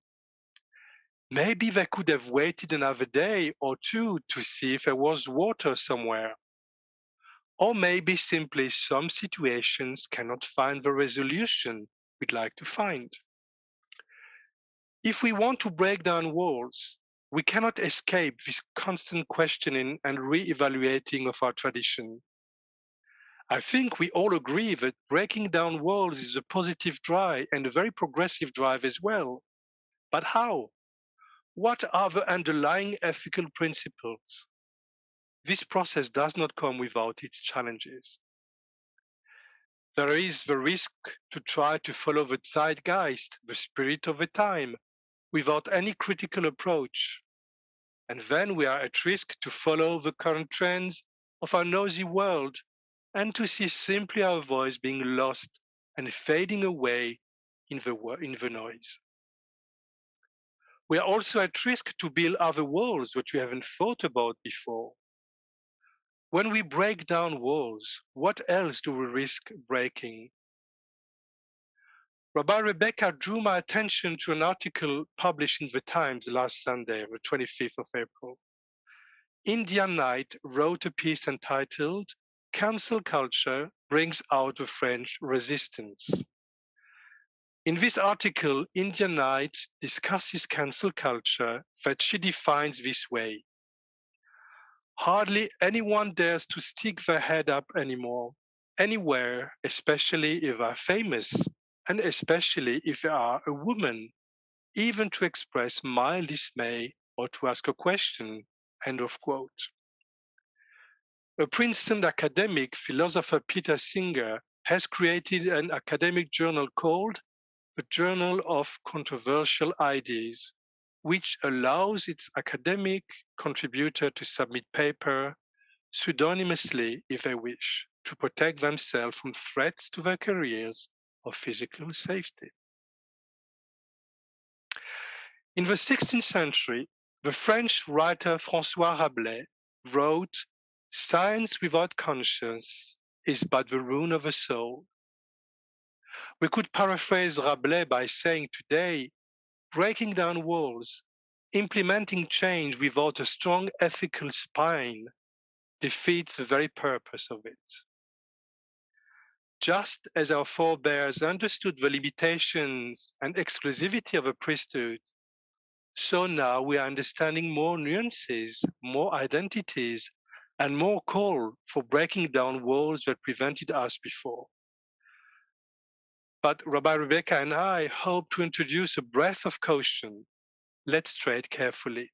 Maybe they could have waited another day or two to see if there was water somewhere. Or maybe simply some situations cannot find the resolution we'd like to find. If we want to break down walls, we cannot escape this constant questioning and re-evaluating of our tradition. I think we all agree that breaking down walls is a positive drive and a very progressive drive as well. But how? What are the underlying ethical principles? This process does not come without its challenges. There is the risk to try to follow the zeitgeist, the spirit of the time, without any critical approach. And then we are at risk to follow the current trends of our noisy world and to see simply our voice being lost and fading away in the noise. We are also at risk to build other walls which we haven't thought about before. When we break down walls, what else do we risk breaking? Rabbi Rebecca drew my attention to an article published in the Times last Sunday, the 25th of April. India Knight wrote a piece entitled "Cancel Culture Brings Out the French Resistance." In this article, India Knight discusses cancel culture that she defines this way. Hardly anyone dares to stick their head up anymore, anywhere, especially if they are famous, and especially if they are a woman, even to express mild dismay or to ask a question, end of quote. A Princeton academic, philosopher Peter Singer, has created an academic journal called the Journal of Controversial Ideas, which allows its academic contributor to submit paper pseudonymously if they wish, to protect themselves from threats to their careers or physical safety. In the 16th century, the French writer François Rabelais wrote, "Science without conscience is but the ruin of the soul." We could paraphrase Rabelais by saying today, breaking down walls, implementing change without a strong ethical spine defeats the very purpose of it. Just as our forebears understood the limitations and exclusivity of a priesthood, so now we are understanding more nuances, more identities, and more call for breaking down walls that prevented us before. But Rabbi Rebecca and I hope to introduce a breath of caution. Let's tread carefully.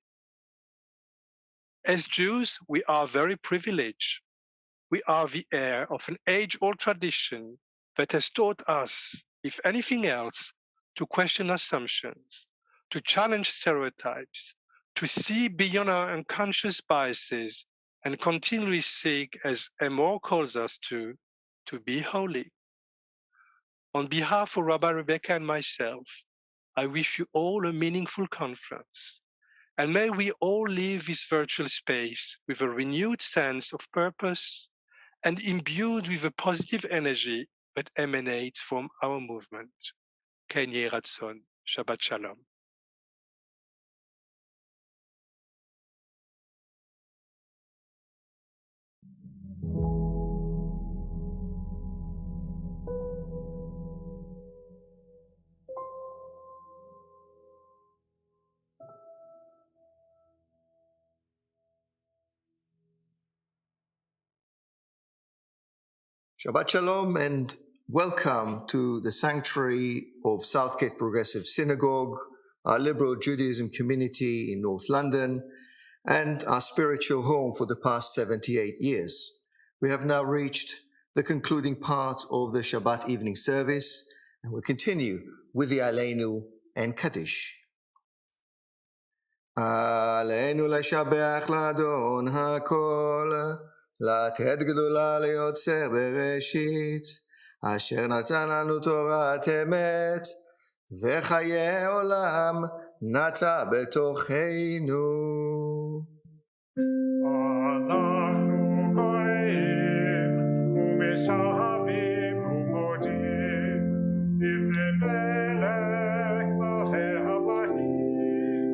As Jews, we are very privileged. We are the heir of an age-old tradition that has taught us, if anything else, to question assumptions, to challenge stereotypes, to see beyond our unconscious biases, and continually seek, as Amor calls us to be holy. On behalf of Rabbi Rebecca and myself, I wish you all a meaningful conference, and may we all leave this virtual space with a renewed sense of purpose and imbued with a positive energy that emanates from our movement. Ken Yeh Ratzon. Shabbat Shalom. Shabbat Shalom and welcome to the sanctuary of Southgate Progressive Synagogue, our Liberal Judaism community in North London, and our spiritual home for the past 78 years. We have now reached the concluding part of the Shabbat evening service, and we'll continue with the Aleinu and Kaddish. Aleinu לשבח לאדון הכל, לתת גדולה ליוצר בראשית, אשר נתן לנו תורת אמת, וחיי עולם נטע בתוכנו. אנחנו קוראים ומשתחווים ומודים לפני מלך מלכי הבאים,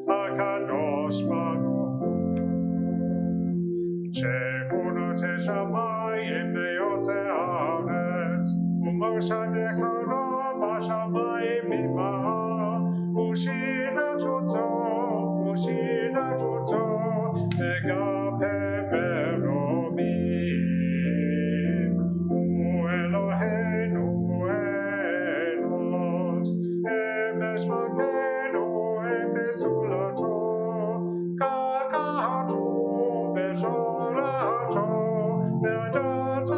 הקדוש ברוך הוא, שכונות השמיים ויוצא הארץ, ומושבך לו בשמיים ממעל, ושינה תוצו לגבי מרומים. הוא אלוהינו אלות, אמש מגנו אפס זולתו, קרקעתו וזולתו, ידעת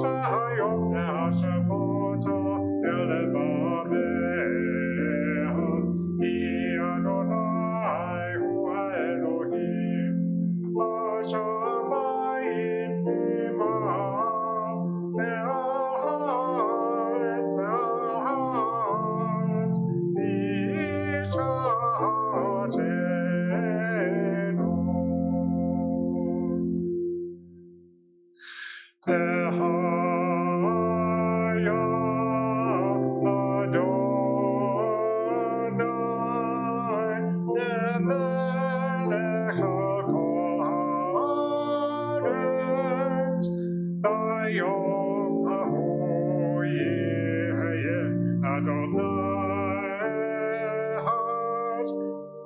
היום להשפותה אל לבבך. כי אדוני הוא האלוהים, השמיים ממעל, והארץ משעתנו. ביום ההוא יהיה אדוני אחד,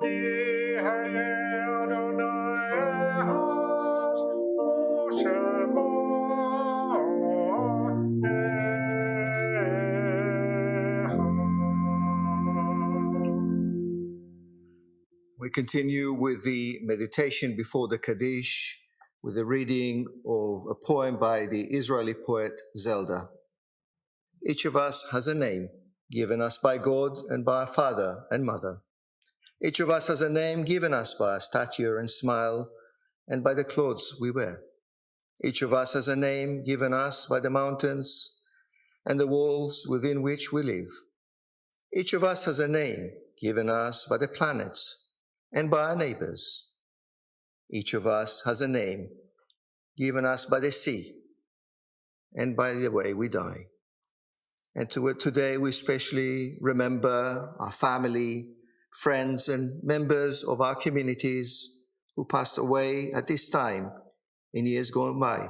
יהיה אדוני אחד, ושמו We continue with the meditation before the Kaddish, with the reading of a poem by the Israeli poet Zelda. Each of us has a name given us by God and by our father and mother. Each of us has a name given us by our stature and smile and by the clothes we wear. Each of us has a name given us by the mountains and the walls within which we live. Each of us has a name given us by the planets and by our neighbors. Each of us has a name given us by the sea and by the way we die. And today we especially remember our family, friends, and members of our communities who passed away at this time in years gone by.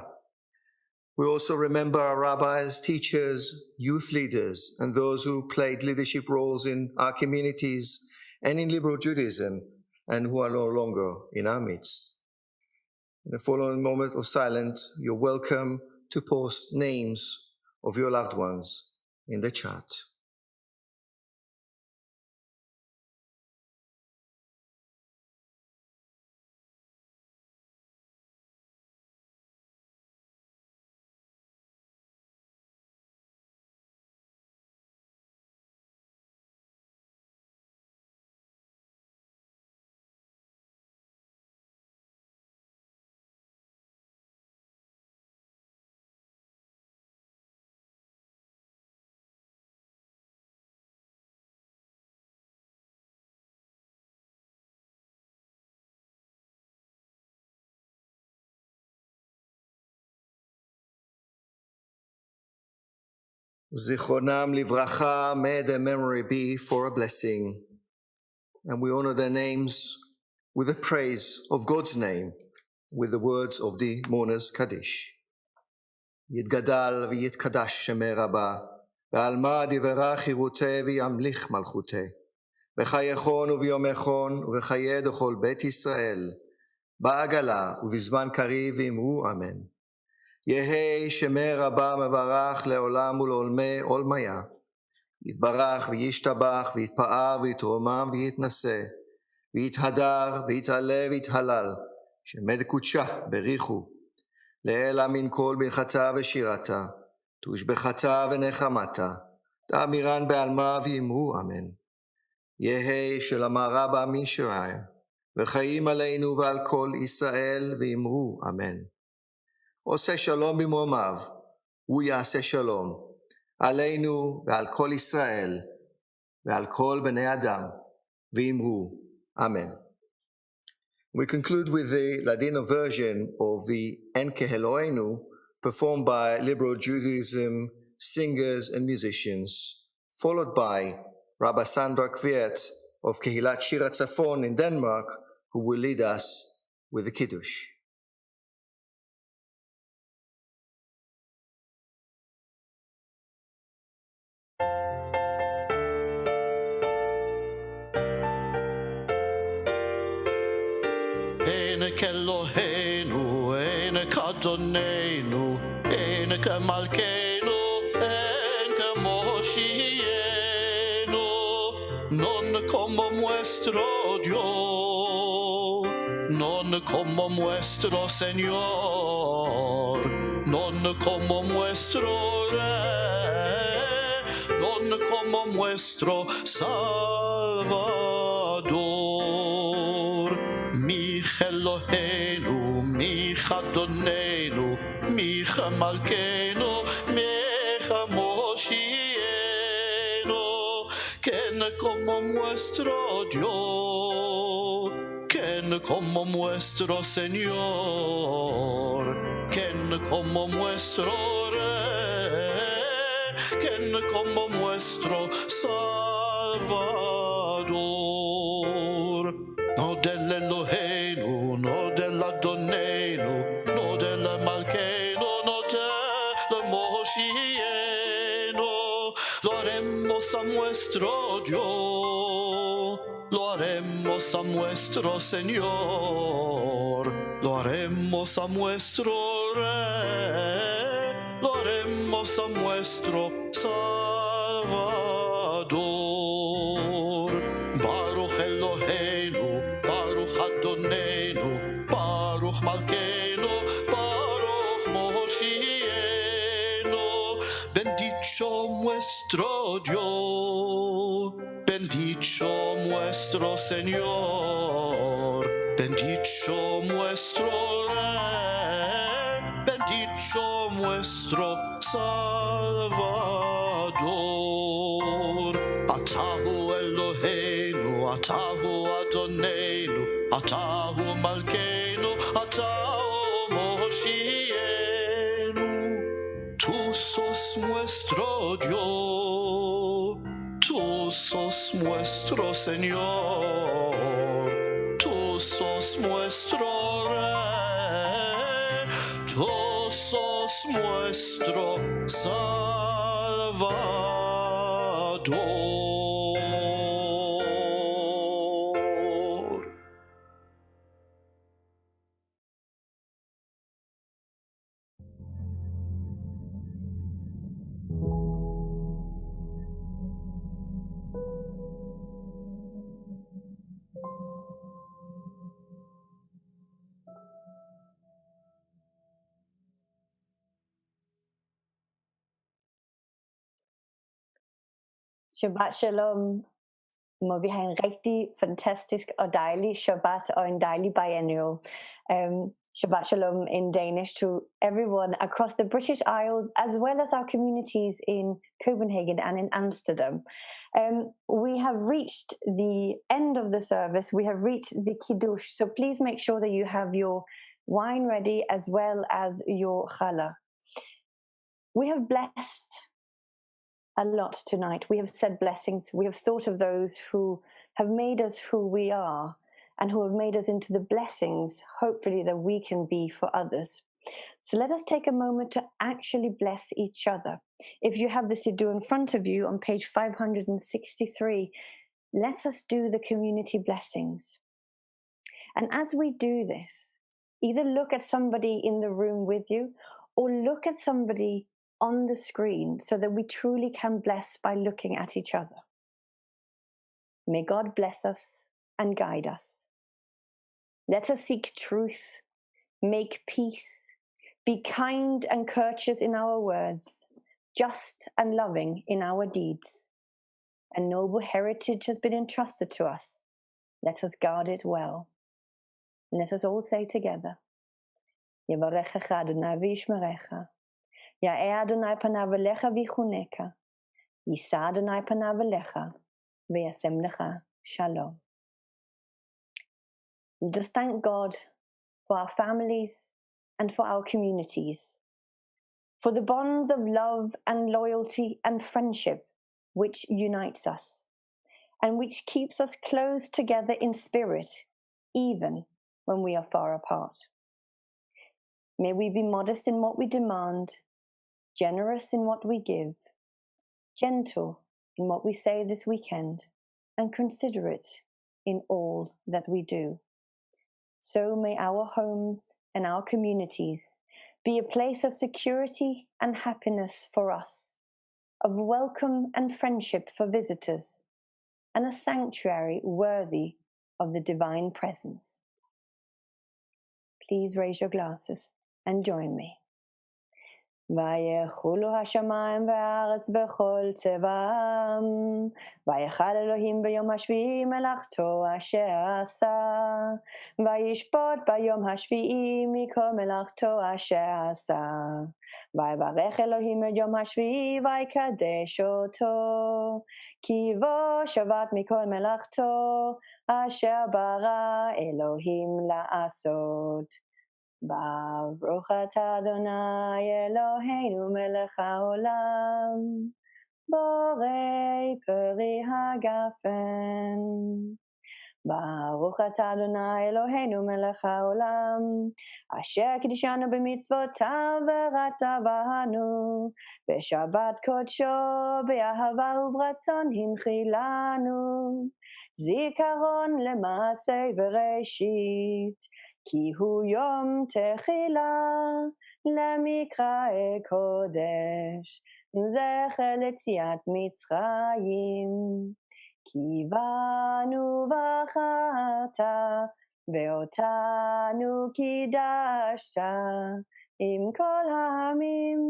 We also remember our rabbis, teachers, youth leaders, and those who played leadership roles in our communities and in Liberal Judaism, and who are no longer in our midst. In the following moment of silence, you're welcome to post names of your loved ones in the chat. Zichronam livracha, may their memory be for a blessing. And we honor their names with the praise of God's name, with the words of the mourners Kaddish. Yitgadal v'yitkadash shemei Rabbah, ve'alma divera chiruteh v'yamlich malchuteh, v'chayechon u'v'yomechon u'v'chayeh d'chol bet Yisrael, ba'agala u'v'zman kariv v'imru amen. Yehei shemei Rabbah mevarach le'olam u'l'olmei olmaya, יתברך וישתבח ויתפאר ויתרומם ויתנשא ויתהדר ויתעלה ויתהלל שמד קודשה בריחו לאל אמין כל ברכתה ושירתה תושבחתה ונחמתה תאמירן בעלמה ואמרו אמן. יהי שלמה רבה מן שיריה וחיים עלינו ועל כל ישראל ואמרו אמן. עושה שלום במרומיו הוא יעשה שלום עלינו ועל כל ישראל ועל כל בני אדם ואמרו Amen. We conclude with the Ladino version of the Enke Eloheinu performed by Liberal Judaism singers and musicians, followed by Rabbi Sandra Kviet of Kehilat Shir HaTzafon in Denmark, who will lead us with the Kiddush. Enek Eloheinu, Enek Adonenu, Enek Malkeinu, Enek Moshienu, non como nuestro Dios, non como nuestro Señor, non como nuestro Rey, non como nuestro Salvador. Mich Eloheinu, mich Adonenu, mich Malkeinu, mich Moshienu, ken como nuestro Dios, ken como nuestro Señor, ken como nuestro Rey, ken como nuestro Salvador. No del Eloheinu, no del Adonenu, no del Malkeinu, no del Moshienu. Lo haremos a nuestro Dios, lo haremos a nuestro Señor, lo haremos a nuestro Rey, lo haremos a nuestro Salvador. Baruch Eloheinu, Baruch Adonenu, Baruch Malkeinu, Baruch Moshienu. Bendicho nuestro Dios, bendicho nuestro Señor, bendicho nuestro Rey, bendicho nuestro Salvador. Atahu Eloheinu, Atahu Adonenu, Atahu Malkeinu, Atahu Moshienu. Tú sos nuestro Dios, tú sos nuestro Señor, tú sos nuestro Rey, tú sos nuestro Salvador. Shabbat Shalom. Må vi have en rigtig fantastisk og dejlig Shabbat og en dejlig Biennial. Shabbat Shalom in Danish to everyone across the British Isles, as well as our communities in Copenhagen and in Amsterdam. We have reached the end of the service. We have reached the Kiddush. So please make sure that you have your wine ready as well as your challah. We have blessed a lot tonight. We have said blessings. We have thought of those who have made us who we are and who have made us into the blessings, hopefully, that we can be for others. So let us take a moment to actually bless each other. If you have the Siddur in front of you on page 563, let us do the community blessings. And as we do this, either look at somebody in the room with you or look at somebody on the screen so that we truly can bless by looking at each other. May God bless us and guide us. Let us seek truth, make peace, be kind and courteous in our words, just and loving in our deeds. A noble heritage has been entrusted to us. Let us guard it well. Let us all say together, Yevarechecha Adonai v'yishmerecha, Ya'eh Adonai panav elecha v'yichuneka, Yisa Adonai panav elecha v'yasem lecha shalom. Let us thank God for our families and for our communities, for the bonds of love and loyalty and friendship which unites us and which keeps us close together in spirit, even when we are far apart. May we be modest in what we demand, generous in what we give, gentle in what we say this weekend, and considerate in all that we do. So may our homes and our communities be a place of security and happiness for us, of welcome and friendship for visitors, and a sanctuary worthy of the divine presence. Please raise your glasses and join me. ויחולו השמיים והארץ בכל צבעם, ויחל אלוהים ביום השביעי מלאכתו אשר עשה, וישפוט ביום השביעי מכל מלאכתו אשר עשה, ויברך אלוהים את יום השביעי ויקדש אותו, כי בו שבת מכל מלאכתו אשר ברא אלוהים לעשות. ברוך אתה אדוני אלוהינו מלך העולם, בורא פרי הגפן. ברוך אתה אדוני אלוהינו מלך העולם, אשר קידשנו במצוותיו ורצה בנו, בשבת קודשו באהבה וברצון הנחילנו, זיכרון למעשה בראשית, כי הוא יום תחילה למקרא קודש, זכר ליציאת מצרים. כי בנו בחרת ואותנו קידשת עם כל העמים,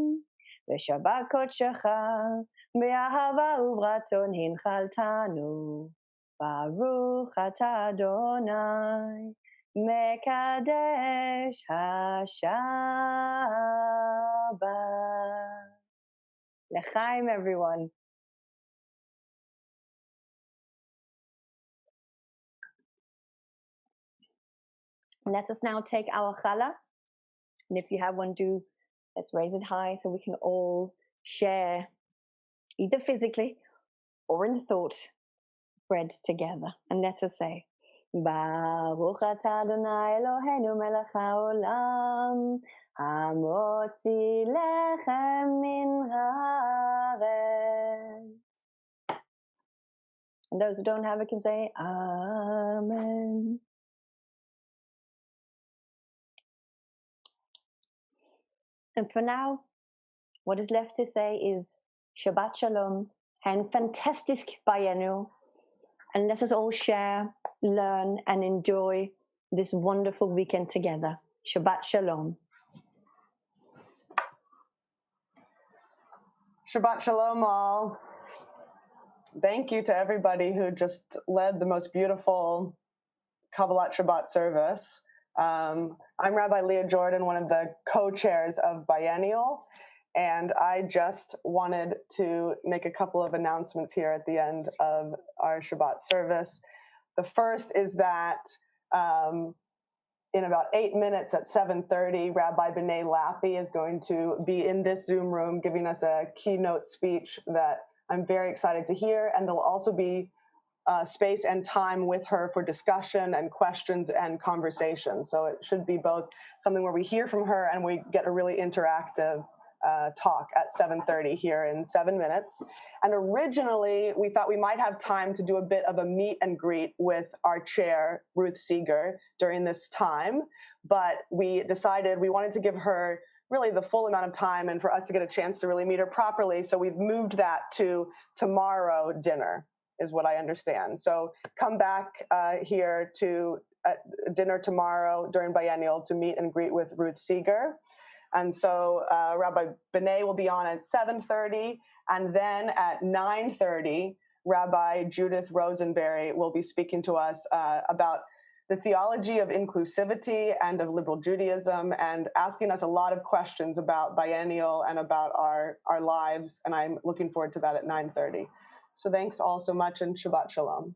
בשבת קודשך באהבה וברצון הנחלתנו. ברוך אתה אדוני מקדש השבת. L'chaim, everyone. Let us now take our challah, and if you have one, let's raise it high so we can all share, either physically or in thought, bread together. And let us say, Baruch atah Adonai Eloheinu melech haolam, hamotzi lechem min haaretz. And those who don't have it can say, Amen. And for now, what is left to say is Shabbat Shalom, ein fantastisk Biennial, and let us all share, learn, and enjoy this wonderful weekend together. Shabbat Shalom. Shabbat Shalom all. Thank you to everybody who just led the most beautiful Kabbalat Shabbat service. I'm Rabbi Leah Jordan, one of the co-chairs of Biennial, and I just wanted to make a couple of announcements here at the end of our Shabbat service. The first is that in about 8 minutes at 7:30, Rabbi B'nai Lappi is going to be in this Zoom room giving us a keynote speech that I'm very excited to hear, and there'll also be space and time with her for discussion and questions and conversation. So it should be both something where we hear from her and we get a really interactive talk at 7:30 here in 7 minutes. And originally, we thought we might have time to do a bit of a meet and greet with our chair, Ruth Seeger, during this time. But we decided we wanted to give her really the full amount of time and for us to get a chance to really meet her properly. So we've moved that to tomorrow dinner, is what I understand. So come back here to dinner tomorrow during Biennial to meet and greet with Ruth Seeger. And so Rabbi Benet will be on at 7:30, and then at 9:30, Rabbi Judith Rosenberry will be speaking to us about the theology of inclusivity and of liberal Judaism, and asking us a lot of questions about Biennial and about our lives. And I'm looking forward to that at 9:30. So thanks all so much, and Shabbat Shalom.